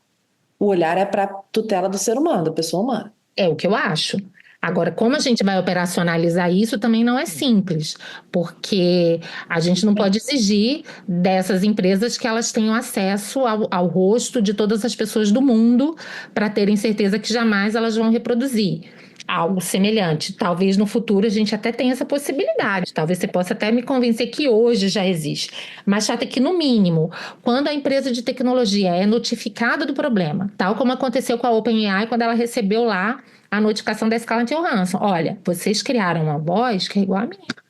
Speaker 2: o olhar é para a tutela do ser humano, da pessoa humana.
Speaker 1: É o que eu acho. Agora, como a gente vai operacionalizar isso também não é simples, porque a gente não pode exigir dessas empresas que elas tenham acesso ao rosto de todas as pessoas do mundo para terem certeza que jamais elas vão reproduzir algo semelhante. Talvez no futuro a gente até tenha essa possibilidade. Talvez você possa até me convencer que hoje já existe. Mas chato é que, no mínimo, quando a empresa de tecnologia é notificada do problema, tal como aconteceu com a OpenAI quando ela recebeu lá a notificação da Scarlett Johansson. Olha, vocês criaram uma voz que é igual a minha.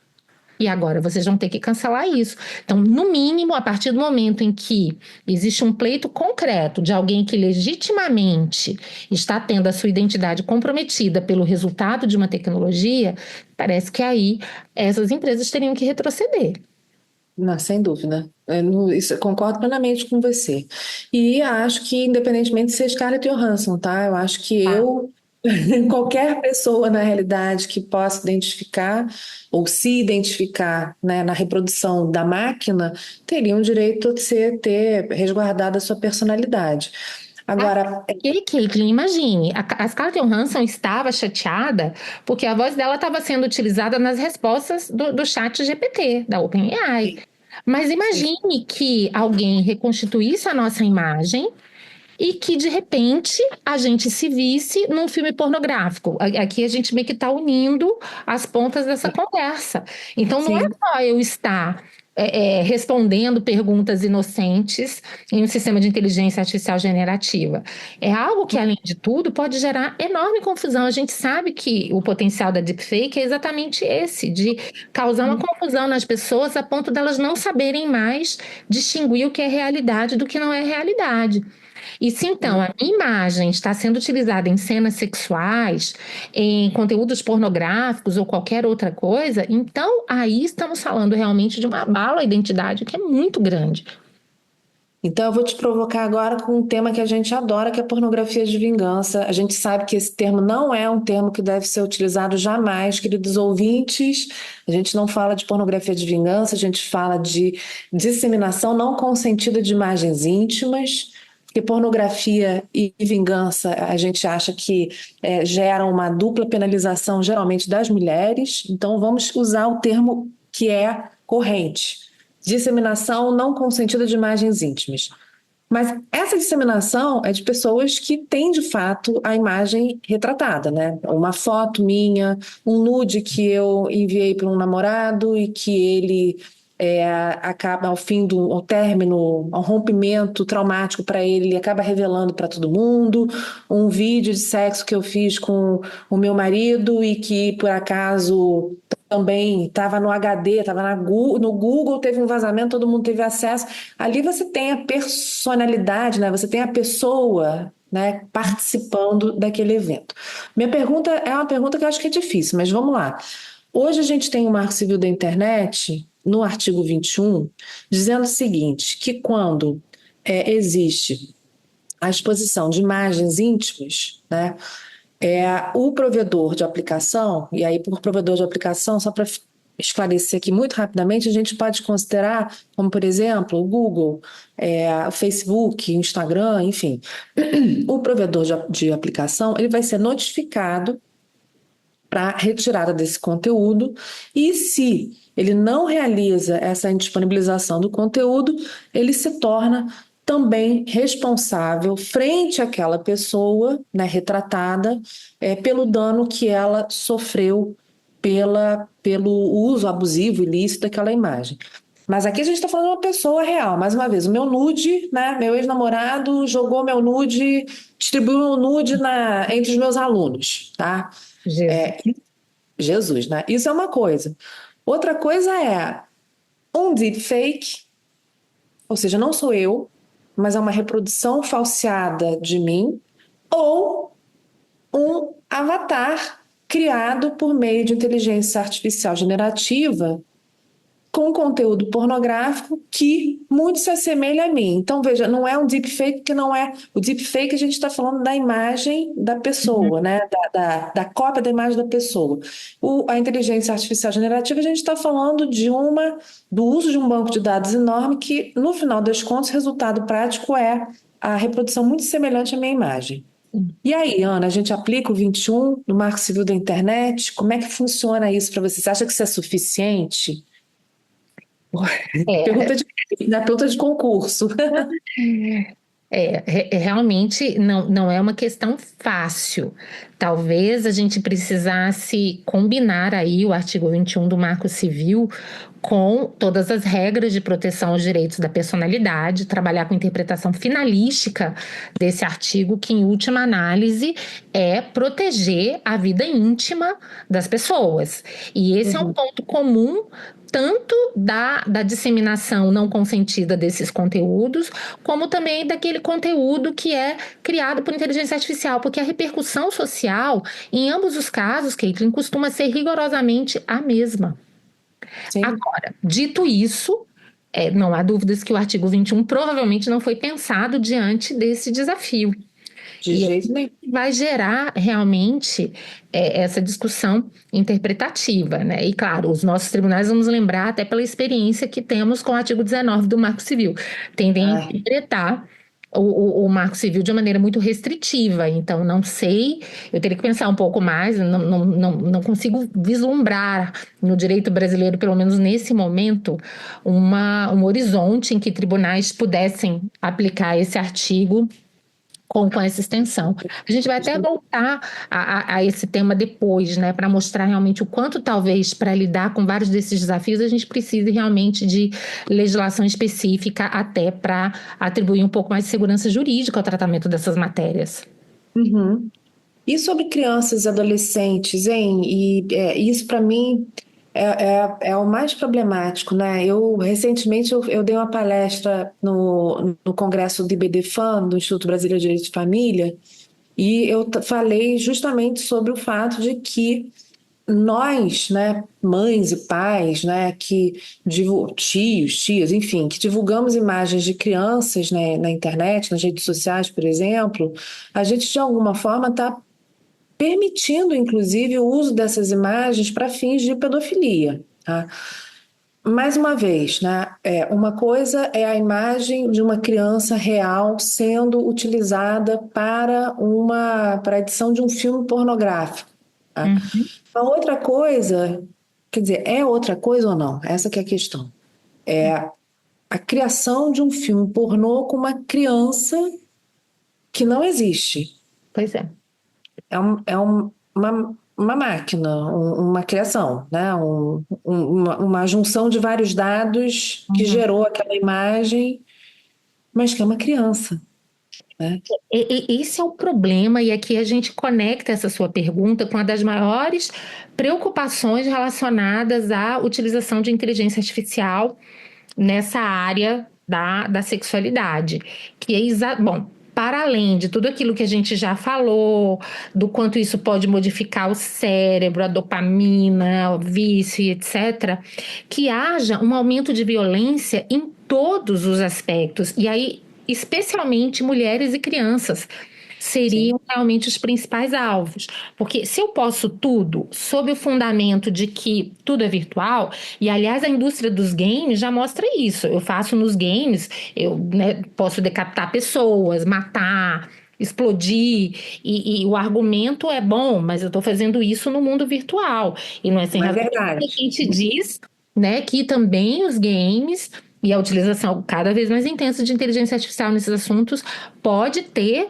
Speaker 1: E agora vocês vão ter que cancelar isso. Então, no mínimo, a partir do momento em que existe um pleito concreto de alguém que legitimamente está tendo a sua identidade comprometida pelo resultado de uma tecnologia, parece que aí essas empresas teriam que retroceder.
Speaker 2: Não, sem dúvida. Eu concordo plenamente com você. E acho que, independentemente de ser Scarlett Johansson, tá? Eu acho que
Speaker 1: Tá?
Speaker 2: qualquer pessoa, na realidade, que possa identificar ou se identificar, né, na reprodução da máquina, teria o direito de ter resguardado a sua personalidade. Agora,
Speaker 1: E Caitlin, imagine, a Scarlett Johansson estava chateada porque a voz dela estava sendo utilizada nas respostas do chat GPT, da OpenAI. Mas imagine que alguém reconstituísse a nossa imagem e que, de repente, a gente se visse num filme pornográfico. Aqui a gente meio que está unindo as pontas dessa conversa. Então, não é
Speaker 2: sim.
Speaker 1: só eu estar respondendo perguntas inocentes em um sistema de inteligência artificial generativa. É algo que, além de tudo, pode gerar enorme confusão. A gente sabe que o potencial da deepfake é exatamente esse, de causar uma confusão nas pessoas a ponto delas não saberem mais distinguir o que é realidade do que não é realidade. E se então a minha imagem está sendo utilizada em cenas sexuais, em conteúdos pornográficos ou qualquer outra coisa, então aí estamos falando realmente de uma abalo à identidade que é muito grande.
Speaker 2: Então, eu vou te provocar agora com um tema que a gente adora, que é pornografia de vingança. A gente sabe que esse termo não é um termo que deve ser utilizado jamais, queridos ouvintes. A gente não fala de pornografia de vingança, a gente fala de disseminação não consentida de imagens íntimas, porque pornografia e vingança a gente acha que geram uma dupla penalização, geralmente das mulheres. Então, vamos usar o termo que é corrente. Disseminação não consentida de imagens íntimas. Mas essa disseminação é de pessoas que têm, de fato, a imagem retratada, né? Uma foto minha, um nude que eu enviei para um namorado e que ele acaba, ao término, ao rompimento traumático para ele, ele acaba revelando para todo mundo. Um vídeo de sexo que eu fiz com o meu marido e que, por acaso, também estava no HD, estava no Google, teve um vazamento, todo mundo teve acesso. Ali você tem a personalidade, né? Você tem a pessoa, né, participando daquele evento. Minha pergunta é uma pergunta que eu acho que é difícil, mas vamos lá. Hoje a gente tem o Marco Civil da Internet, no artigo 21, dizendo o seguinte, que quando existe a exposição de imagens íntimas, né, o provedor de aplicação, e aí por provedor de aplicação, só para esclarecer aqui muito rapidamente, a gente pode considerar, como por exemplo, o Google, o Facebook, o Instagram, enfim. O provedor de aplicação, ele vai ser notificado para retirada desse conteúdo, e se ele não realiza essa indisponibilização do conteúdo, ele se torna também responsável frente àquela pessoa, né, retratada, pelo dano que ela sofreu pelo uso abusivo, ilícito daquela imagem. Mas aqui a gente está falando de uma pessoa real. Mais uma vez, o meu nude, né? Meu ex-namorado jogou meu nude, distribuiu meu nude entre os meus alunos, tá?
Speaker 1: Jesus.
Speaker 2: É, Jesus, né? Isso é uma coisa. Outra coisa é um deepfake, ou seja, não sou eu, mas é uma reprodução falseada de mim, ou um avatar criado por meio de inteligência artificial generativa com conteúdo pornográfico que muito se assemelha a mim. Então, veja, não é um deepfake, que não é... O deepfake a gente está falando da imagem da pessoa, né? Da cópia da imagem da pessoa. A inteligência artificial generativa, a gente está falando do uso de um banco de dados enorme que, no final das contas, o resultado prático é a reprodução muito semelhante à minha imagem. E aí, Ana, a gente aplica o 21 no Marco Civil da Internet? Como é que funciona isso para você? Você acha que isso é suficiente?
Speaker 1: É,
Speaker 2: Pergunta de concurso.
Speaker 1: realmente não é uma questão fácil. Talvez a gente precisasse combinar aí o artigo 21 do Marco Civil com todas as regras de proteção aos direitos da personalidade, trabalhar com interpretação finalística desse artigo, que, em última análise, é proteger a vida íntima das pessoas. E esse é um ponto comum tanto da disseminação não consentida desses conteúdos, como também daquele conteúdo que é criado por inteligência artificial, porque a repercussão social, em ambos os casos, Caitlin, costuma ser rigorosamente a mesma.
Speaker 2: Sim.
Speaker 1: Agora, dito isso, não há dúvidas que o artigo 21 provavelmente não foi pensado diante desse desafio.
Speaker 2: De jeito nenhum.
Speaker 1: Vai gerar realmente essa discussão interpretativa, né? E claro, os nossos tribunais, vamos lembrar até pela experiência que temos com o artigo 19 do Marco Civil, tendem a interpretar o Marco Civil de maneira muito restritiva. Então, não sei, eu teria que pensar um pouco mais, não consigo vislumbrar no direito brasileiro, pelo menos nesse momento, um horizonte em que tribunais pudessem aplicar esse artigo com essa extensão. A gente vai até voltar a esse tema depois, né, para mostrar realmente o quanto talvez para lidar com vários desses desafios a gente precise realmente de legislação específica até para atribuir um pouco mais de segurança jurídica ao tratamento dessas matérias.
Speaker 2: Uhum. E sobre crianças e adolescentes, hein? Isso para mim é o mais problemático, né? Recentemente eu dei uma palestra no Congresso do IBDFAM, do Instituto Brasileiro de Direito de Família, e eu falei justamente sobre o fato de que nós, né, mães e pais, né, tios, tias, enfim, que divulgamos imagens de crianças, né, na internet, nas redes sociais, por exemplo, a gente de alguma forma está permitindo, inclusive, o uso dessas imagens para fins de pedofilia, tá? Mais uma vez, né, uma coisa é a imagem de uma criança real sendo utilizada para a edição de um filme pornográfico, tá? A outra coisa, quer dizer, é outra coisa ou não? Essa que é a questão. É a criação de um filme pornô com uma criança que não existe.
Speaker 1: Pois é.
Speaker 2: Uma máquina, uma criação, né? Uma junção de vários dados que gerou aquela imagem, mas que é uma criança, né?
Speaker 1: Esse é o problema, e aqui a gente conecta essa sua pergunta com uma das maiores preocupações relacionadas à utilização de inteligência artificial nessa área da sexualidade, que é bom, para além de tudo aquilo que a gente já falou, do quanto isso pode modificar o cérebro, a dopamina, o vício, etc., que haja um aumento de violência em todos os aspectos, e aí, especialmente mulheres e crianças seriam realmente os principais alvos. Porque se eu posso tudo sob o fundamento de que tudo é virtual, e aliás a indústria dos games já mostra isso. Eu faço nos games, eu, né, posso decapitar pessoas, matar, explodir, e o argumento é bom, mas eu estou fazendo isso no mundo virtual, e não é sem
Speaker 2: Não é
Speaker 1: razão que a
Speaker 2: verdade.
Speaker 1: gente diz, né, que também os games e a utilização cada vez mais intensa de inteligência artificial nesses assuntos pode ter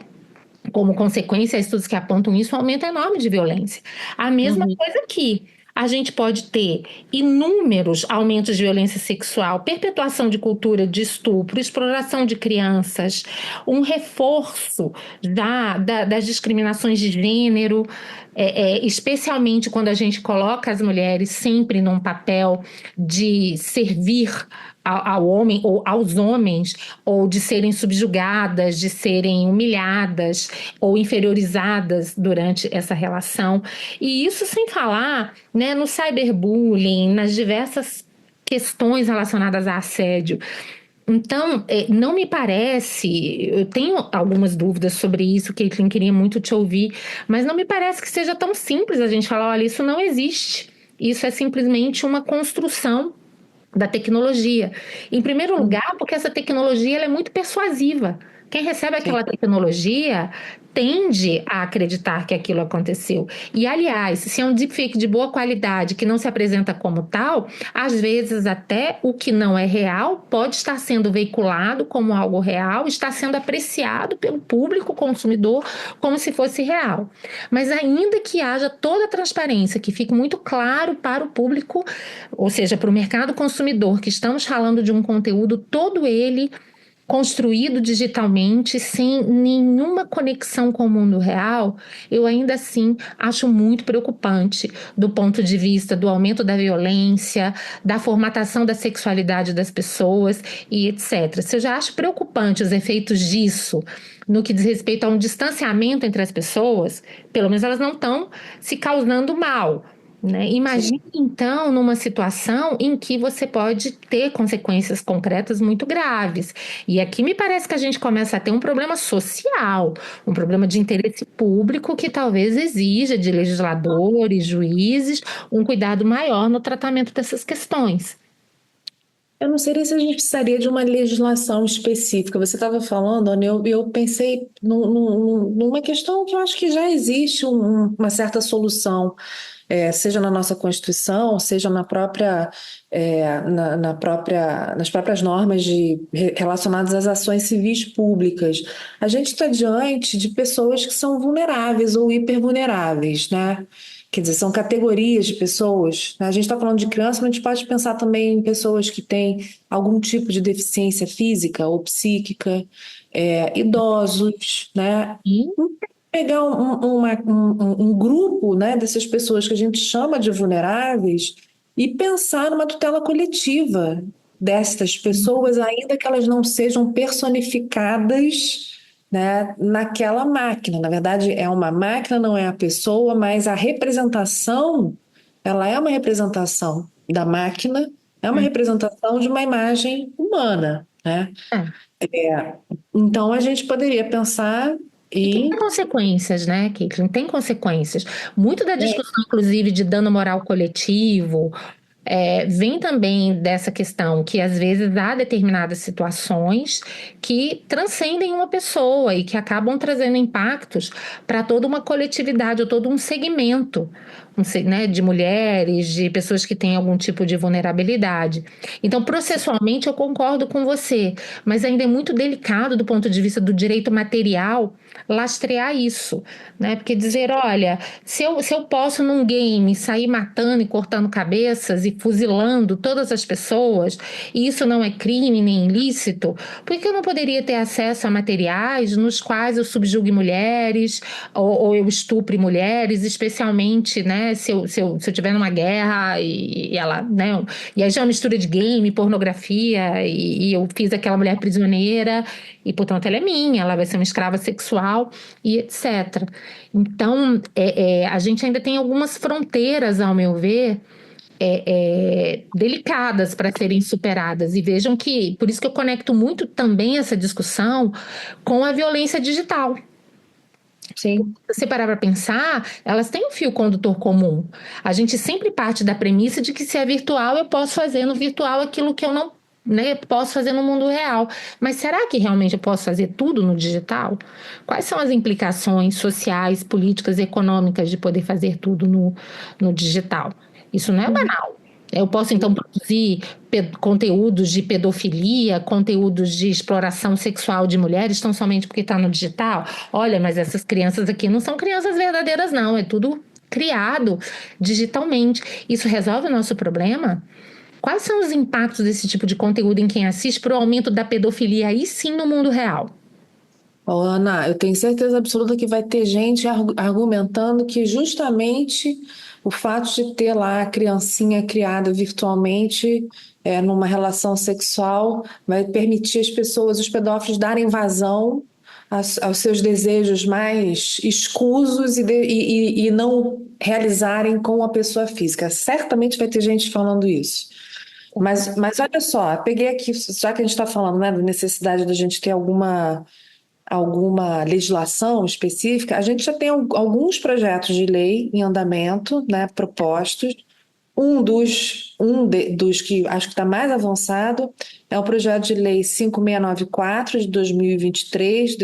Speaker 1: como consequência, estudos que apontam isso, um aumento enorme de violência. A mesma
Speaker 2: Uhum.
Speaker 1: coisa aqui. A gente pode ter inúmeros aumentos de violência sexual, perpetuação de cultura de estupro, exploração de crianças, um reforço das discriminações de gênero, especialmente quando a gente coloca as mulheres sempre num papel de servir ao homem ou aos homens, ou de serem subjugadas, de serem humilhadas ou inferiorizadas durante essa relação. E isso sem falar, né, no cyberbullying, nas diversas questões relacionadas a assédio. Então, não me parece, eu tenho algumas dúvidas sobre isso, Caitlin, queria muito te ouvir, mas não me parece que seja tão simples a gente falar, olha, isso não existe. Isso é simplesmente uma construção da tecnologia. Em primeiro lugar, porque essa tecnologia ela é muito persuasiva. Quem recebe
Speaker 2: Sim.
Speaker 1: aquela tecnologia tende a acreditar que aquilo aconteceu. E, aliás, se é um deepfake de boa qualidade que não se apresenta como tal, às vezes até o que não é real pode estar sendo veiculado como algo real, está sendo apreciado pelo público consumidor como se fosse real. Mas ainda que haja toda a transparência, que fique muito claro para o público, ou seja, para o mercado consumidor, que estamos falando de um conteúdo todo ele construído digitalmente, sem nenhuma conexão com o mundo real, eu ainda assim acho muito preocupante do ponto de vista do aumento da violência, da formatação da sexualidade das pessoas e etc. Se eu já acho preocupante os efeitos disso no que diz respeito a um distanciamento entre as pessoas, pelo menos elas não estão se causando mal. Né?
Speaker 2: Sim.
Speaker 1: Imagine, então, numa situação em que você pode ter consequências concretas muito graves. E aqui me parece que a gente começa a ter um problema social, um problema de interesse público que talvez exija de legisladores, juízes, um cuidado maior no tratamento dessas questões.
Speaker 2: Eu não sei nem se a gente precisaria de uma legislação específica. Você estava falando, Ana, eu pensei numa questão que eu acho que já existe uma certa solução, seja na nossa Constituição, seja nas próprias normas relacionadas às ações civis públicas. A gente está diante de pessoas que são vulneráveis ou hipervulneráveis, né? Quer dizer, são categorias de pessoas, né? A gente está falando de criança, mas a gente pode pensar também em pessoas que têm algum tipo de deficiência física ou psíquica, idosos, né?
Speaker 1: E
Speaker 2: Pegar um grupo, né, dessas pessoas que a gente chama de vulneráveis e pensar numa tutela coletiva destas pessoas, ainda que elas não sejam personificadas, né, naquela máquina. Na verdade, é uma máquina, não é a pessoa, mas a representação, ela é uma representação da máquina, é uma representação de uma imagem humana, né?
Speaker 1: é.
Speaker 2: Então, a gente poderia pensar
Speaker 1: E que tem
Speaker 2: em
Speaker 1: consequências, né, Caitlin? Tem consequências. Muito da discussão, inclusive, de dano moral coletivo, vem também dessa questão que às vezes há determinadas situações que transcendem uma pessoa e que acabam trazendo impactos para toda uma coletividade ou todo um segmento, né, de mulheres, de pessoas que têm algum tipo de vulnerabilidade. Então, processualmente, eu concordo com você, mas ainda é muito delicado do ponto de vista do direito material lastrear isso, né? Porque dizer, olha, se eu posso num game sair matando e cortando cabeças e fuzilando todas as pessoas, e isso não é crime nem ilícito, por que eu não poderia ter acesso a materiais nos quais eu subjugue mulheres ou eu estupre mulheres, especialmente, né, se eu tiver numa guerra e ela, né, e aí já é uma mistura de game, pornografia, e eu fiz aquela mulher prisioneira, e portanto ela é minha, ela vai ser uma escrava sexual e etc. Então, a gente ainda tem algumas fronteiras, ao meu ver, delicadas para serem superadas. E vejam que, por isso que eu conecto muito também essa discussão com a violência digital.
Speaker 2: sim.
Speaker 1: Se você parar para pensar, elas têm um fio condutor comum. A gente sempre parte da premissa de que se é virtual, eu posso fazer no virtual aquilo que eu não né, posso fazer no mundo real. Mas será que realmente eu posso fazer tudo no digital? Quais são as implicações sociais, políticas e econômicas de poder fazer tudo no digital? Isso não é banal. Eu posso, então, produzir conteúdos de pedofilia, conteúdos de exploração sexual de mulheres, tão somente porque está no digital? Olha, mas essas crianças aqui não são crianças verdadeiras, não. É tudo criado digitalmente. Isso resolve o nosso problema? Quais são os impactos desse tipo de conteúdo em quem assiste para o aumento da pedofilia aí sim no mundo real?
Speaker 2: Ô, Ana, eu tenho certeza absoluta que vai ter gente argumentando que justamente o fato de ter lá a criancinha criada virtualmente numa relação sexual vai permitir as pessoas, os pedófilos, darem vazão aos seus desejos mais escusos e não realizarem com a pessoa física. Certamente vai ter gente falando isso. Mas olha só, peguei aqui, já que a gente está falando, né, da necessidade da gente ter alguma legislação específica, a gente já tem alguns projetos de lei em andamento, né, propostos. Dos que acho que está mais avançado é o projeto de lei 5694 de 2023,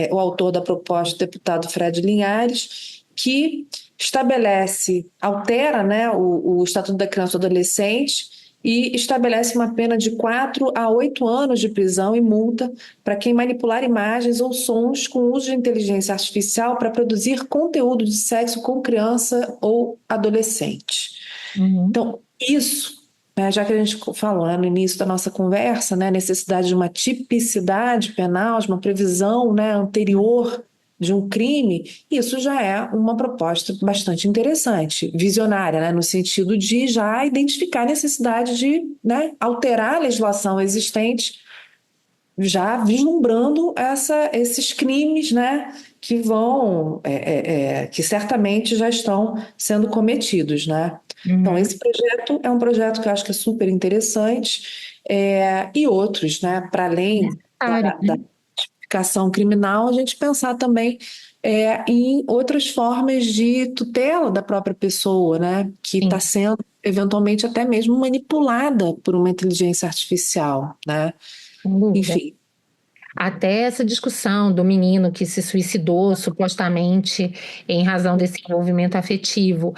Speaker 2: o autor da proposta, o deputado Fred Linhares, que altera, né, o Estatuto da Criança e do Adolescente e estabelece uma pena de 4 a 8 anos de prisão e multa para quem manipular imagens ou sons com uso de inteligência artificial para produzir conteúdo de sexo com criança ou adolescente.
Speaker 1: Uhum.
Speaker 2: Então, isso, né, já que a gente falou, né, no início da nossa conversa, né, a necessidade de uma tipicidade penal, de uma previsão, né, anterior de um crime, isso já é uma proposta bastante interessante, visionária, né, no sentido de já identificar a necessidade de, né, alterar a legislação existente, já vislumbrando esses crimes, né, que certamente já estão sendo cometidos, né? Então,
Speaker 1: Uhum.
Speaker 2: esse projeto é um projeto que eu acho que é super interessante, e outros, né, para além
Speaker 1: Necessário,
Speaker 2: da
Speaker 1: né?
Speaker 2: tipificação criminal, a gente pensar também em outras formas de tutela da própria pessoa, né, que está
Speaker 1: Sim,
Speaker 2: sendo eventualmente até mesmo manipulada por uma inteligência artificial, né?
Speaker 1: sem dúvida.
Speaker 2: Enfim.
Speaker 1: Até essa discussão do menino que se suicidou supostamente em razão desse envolvimento afetivo,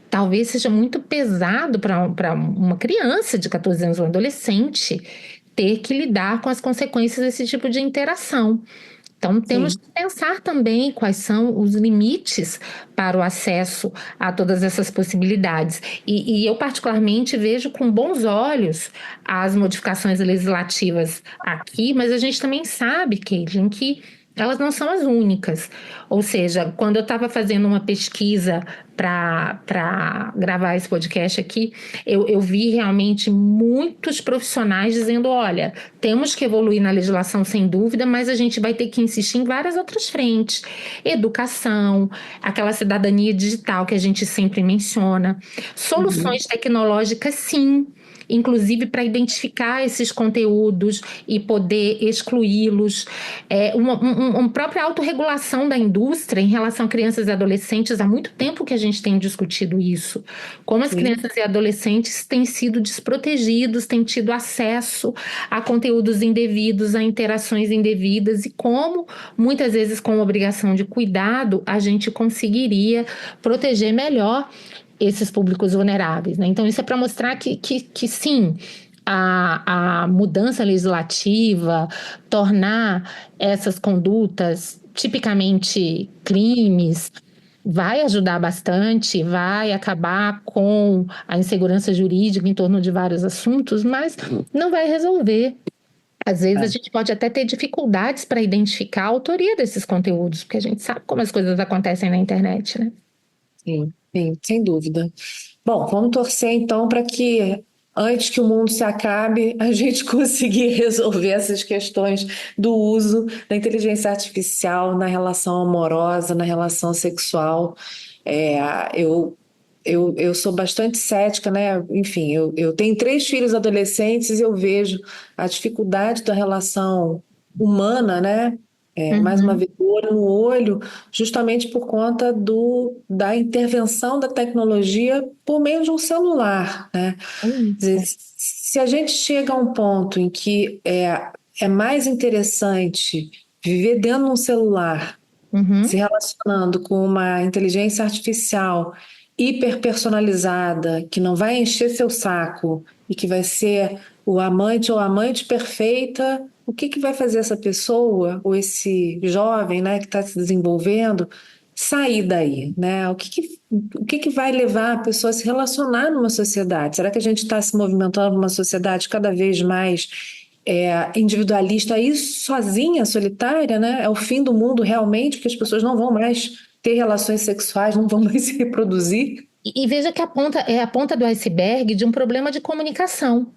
Speaker 1: talvez seja muito pesado para uma criança de 14 anos, um adolescente, ter que lidar com as consequências desse tipo de interação. Então, temos
Speaker 2: Sim.
Speaker 1: que pensar também quais são os limites para o acesso a todas essas possibilidades. E eu, particularmente, vejo com bons olhos as modificações legislativas aqui, mas a gente também sabe, Caitlin, que elas não são as únicas. Ou seja, quando eu estava fazendo uma pesquisa para gravar esse podcast aqui, eu vi realmente muitos profissionais dizendo: olha, temos que evoluir na legislação sem dúvida, mas a gente vai ter que insistir em várias outras frentes. Educação, aquela cidadania digital que a gente sempre menciona,
Speaker 2: Uhum.
Speaker 1: soluções tecnológicas, sim, inclusive para identificar esses conteúdos e poder excluí-los. Uma própria autorregulação da indústria em relação a crianças e adolescentes. Há muito tempo que a gente tem discutido isso. Como as
Speaker 2: Sim.
Speaker 1: crianças e adolescentes têm sido desprotegidos, têm tido acesso a conteúdos indevidos, a interações indevidas e como, muitas vezes, com obrigação de cuidado, a gente conseguiria proteger melhor esses públicos vulneráveis, né? Então, isso é para mostrar que sim, a mudança legislativa, tornar essas condutas tipicamente crimes, vai ajudar bastante, vai acabar com a insegurança jurídica em torno de vários assuntos, mas não vai resolver. Às vezes a
Speaker 2: É.
Speaker 1: gente pode até ter dificuldades para identificar a autoria desses conteúdos, porque a gente sabe como as coisas acontecem na internet, né?
Speaker 2: Sim, sim, sem dúvida. Bom, vamos torcer então para que antes que o mundo se acabe, a gente conseguir resolver essas questões do uso da inteligência artificial na relação amorosa, na relação sexual. É, eu, eu sou bastante cética, né? Enfim, eu tenho 3 filhos adolescentes e eu vejo a dificuldade da relação humana, né? Mais uma
Speaker 1: Uhum.
Speaker 2: vez, olho no olho, justamente por conta da intervenção da tecnologia por meio de um celular, né?
Speaker 1: É
Speaker 2: Quer dizer,
Speaker 1: isso.
Speaker 2: se a gente chega a um ponto em que é mais interessante viver dentro de um celular, se
Speaker 1: Uhum.
Speaker 2: relacionando com uma inteligência artificial hiperpersonalizada, que não vai encher seu saco e que vai ser o amante ou a amante perfeita, o que que vai fazer essa pessoa ou esse jovem, né, que está se desenvolvendo sair daí, né? O que que vai levar a pessoa a se relacionar numa sociedade? Será que a gente está se movimentando numa sociedade cada vez mais individualista e sozinha, solitária, né? É o fim do mundo realmente, porque as pessoas não vão mais ter relações sexuais, não vão mais se reproduzir.
Speaker 1: E veja que a ponta é a ponta do iceberg de um problema de comunicação.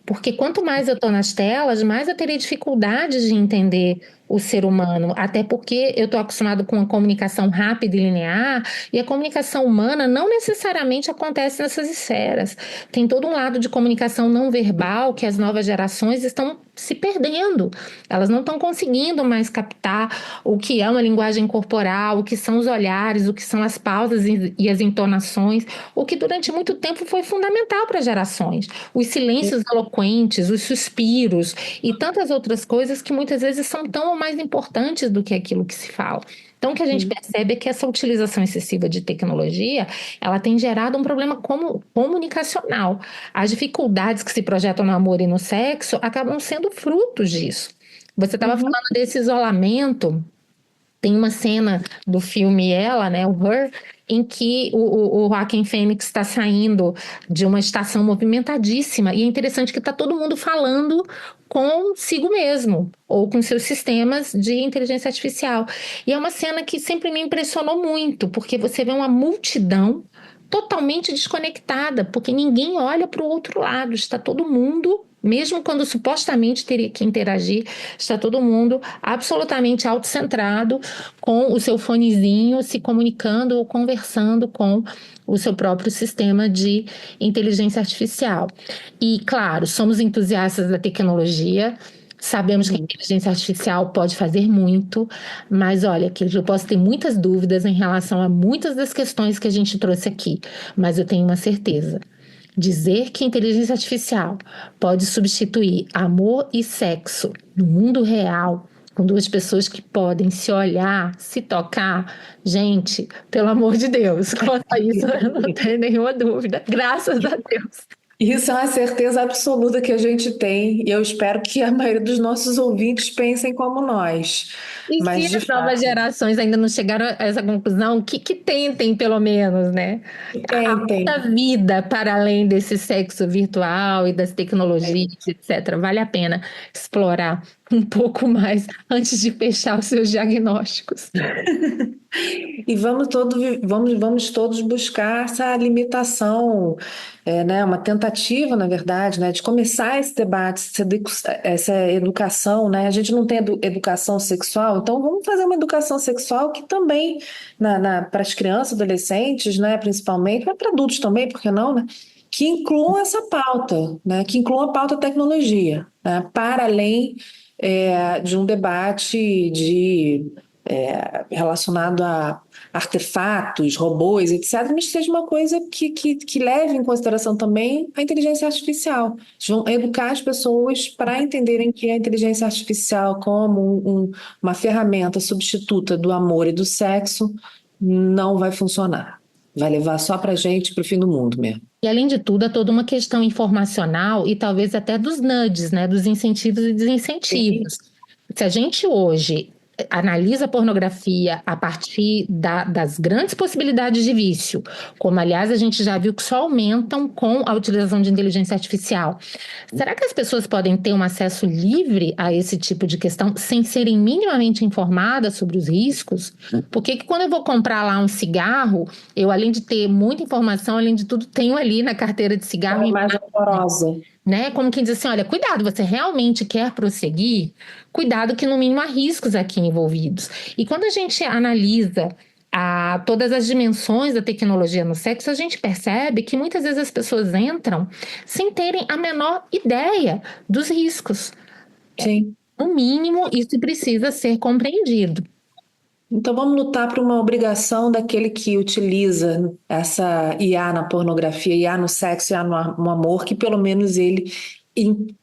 Speaker 1: Porque quanto mais eu estou nas telas, mais eu terei dificuldades de entender o ser humano. Até porque eu estou acostumado com a comunicação rápida e linear, e a comunicação humana não necessariamente acontece nessas esferas. Tem todo um lado de comunicação não verbal que as novas gerações estão se perdendo. Elas não estão conseguindo mais captar o que é uma linguagem corporal, o que são os olhares, o que são as pausas e as entonações, o que durante muito tempo foi fundamental para as gerações. Os silêncios eloquentes, os suspiros e tantas outras coisas que muitas vezes são tão ou mais importantes do que aquilo que se fala. Então, o que a gente percebe é que essa utilização excessiva de tecnologia, ela tem gerado um problema comunicacional. As dificuldades que se projetam no amor e no sexo acabam sendo frutos disso. Você estava
Speaker 2: Uhum.
Speaker 1: falando desse isolamento. Tem uma cena do filme Ela, né, o Her, em que o Joaquin Phoenix está saindo de uma estação movimentadíssima e é interessante que está todo mundo falando consigo mesmo ou com seus sistemas de inteligência artificial. E é uma cena que sempre me impressionou muito, porque você vê uma multidão totalmente desconectada, porque ninguém olha para o outro lado, está todo mundo, mesmo quando supostamente teria que interagir, está todo mundo absolutamente autocentrado, com o seu fonezinho, se comunicando ou conversando com o seu próprio sistema de inteligência artificial. E, claro, somos entusiastas da tecnologia, sabemos que a inteligência artificial pode fazer muito, mas olha, que eu posso ter muitas dúvidas em relação a muitas das questões que a gente trouxe aqui, mas eu tenho uma certeza. Dizer que a inteligência artificial pode substituir amor e sexo no mundo real, com duas pessoas que podem se olhar, se tocar, gente, pelo amor de Deus, quanto a isso eu não tenho nenhuma dúvida, graças a Deus.
Speaker 2: Isso é uma certeza absoluta que a gente tem, e eu espero que a maioria dos nossos ouvintes pensem como nós.
Speaker 1: E se
Speaker 2: Mas, de
Speaker 1: as novas
Speaker 2: fato,
Speaker 1: gerações ainda não chegaram a essa conclusão, que tentem, pelo menos, né? Há
Speaker 2: tentem.
Speaker 1: muita vida para além desse sexo virtual e das tecnologias, etc. Vale a pena explorar um pouco mais antes de fechar os seus diagnósticos.
Speaker 2: E vamos todos buscar essa limitação, né, uma tentativa, na verdade, né, de começar esse debate, essa educação, né? A gente não tem educação sexual, então vamos fazer uma educação sexual que também, para as crianças, adolescentes, né, principalmente, mas para adultos também, por que não, né? Que incluam essa pauta, né? Que incluam a pauta tecnologia, né? Para além, de um debate relacionado a artefatos, robôs, etc., mas seja uma coisa que leve em consideração também a inteligência artificial. Eles vão educar as pessoas para entenderem que a inteligência artificial, como uma ferramenta substituta do amor e do sexo, não vai funcionar. Vai levar só para a gente para o fim do mundo mesmo.
Speaker 1: E, além de tudo, é toda uma questão informacional e talvez até dos nudges, né? Dos incentivos e desincentivos. Se a gente hoje analisa a pornografia a partir das grandes possibilidades de vício, como aliás a gente já viu que só aumentam com a utilização de inteligência artificial, será que as pessoas podem ter um acesso livre a esse tipo de questão sem serem minimamente informadas sobre os riscos? Porque que quando eu vou comprar lá um cigarro, eu além de ter muita informação, além de tudo, tenho ali na carteira de cigarro,
Speaker 2: É mais horrorosa.
Speaker 1: né? Como quem diz assim, olha, cuidado, você realmente quer prosseguir? Cuidado que no mínimo há riscos aqui envolvidos. E quando a gente analisa todas as dimensões da tecnologia no sexo, a gente percebe que muitas vezes as pessoas entram sem terem a menor ideia dos riscos.
Speaker 2: Sim.
Speaker 1: No mínimo, isso precisa ser compreendido.
Speaker 2: Então vamos lutar por uma obrigação daquele que utiliza essa IA na pornografia, IA no sexo, IA no amor, que pelo menos ele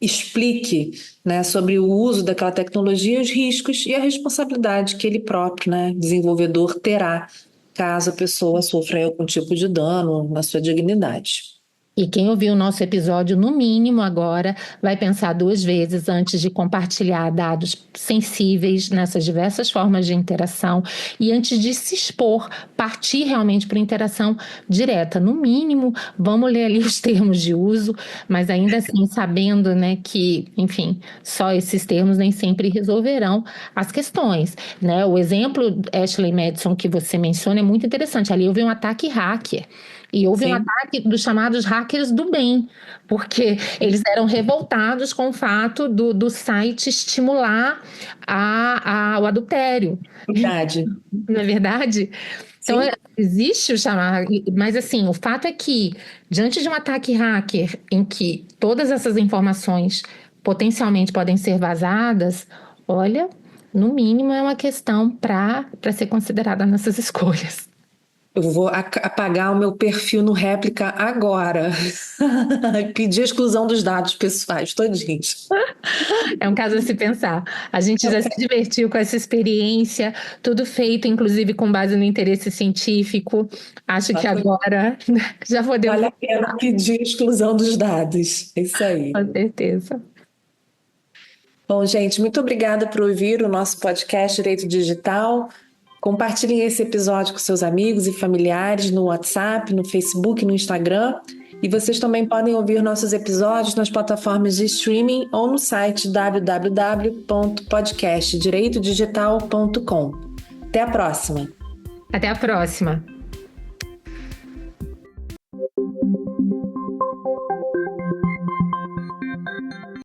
Speaker 2: explique, né, sobre o uso daquela tecnologia, os riscos e a responsabilidade que ele próprio, né, desenvolvedor, terá caso a pessoa sofra algum tipo de dano na sua dignidade.
Speaker 1: E quem ouviu o nosso episódio, no mínimo agora, vai pensar duas vezes antes de compartilhar dados sensíveis nessas diversas formas de interação e antes de se expor, partir realmente para interação direta. No mínimo, vamos ler ali os termos de uso, mas ainda assim sabendo, né, que, enfim, só esses termos nem sempre resolverão as questões, né? O exemplo, Ashley Madison, que você menciona é muito interessante. Ali houve um ataque hacker. E houve um
Speaker 2: Sim,
Speaker 1: ataque dos chamados hackers do bem, porque eles eram revoltados com o fato do site estimular o adultério,
Speaker 2: verdade.
Speaker 1: não é verdade? Então,
Speaker 2: Sim.
Speaker 1: existe o chamado, mas assim, o fato é que, diante de um ataque hacker em que todas essas informações potencialmente podem ser vazadas, olha, no mínimo é uma questão para ser considerada nessas escolhas.
Speaker 2: Eu vou apagar o meu perfil no Réplica agora e pedir a exclusão dos dados pessoais todinhos.
Speaker 1: É um caso a se pensar. A gente já se divertiu com essa experiência, tudo feito, inclusive, com base no interesse científico. Acho que agora já podemos,
Speaker 2: Vale a pena pedir a exclusão dos dados. É isso aí.
Speaker 1: com certeza.
Speaker 2: Bom, gente, muito obrigada por ouvir o nosso podcast Direito Digital. Compartilhem esse episódio com seus amigos e familiares no WhatsApp, no Facebook, no Instagram. E vocês também podem ouvir nossos episódios nas plataformas de streaming ou no site www.podcastdireitodigital.com. Até a próxima!
Speaker 1: Até a próxima.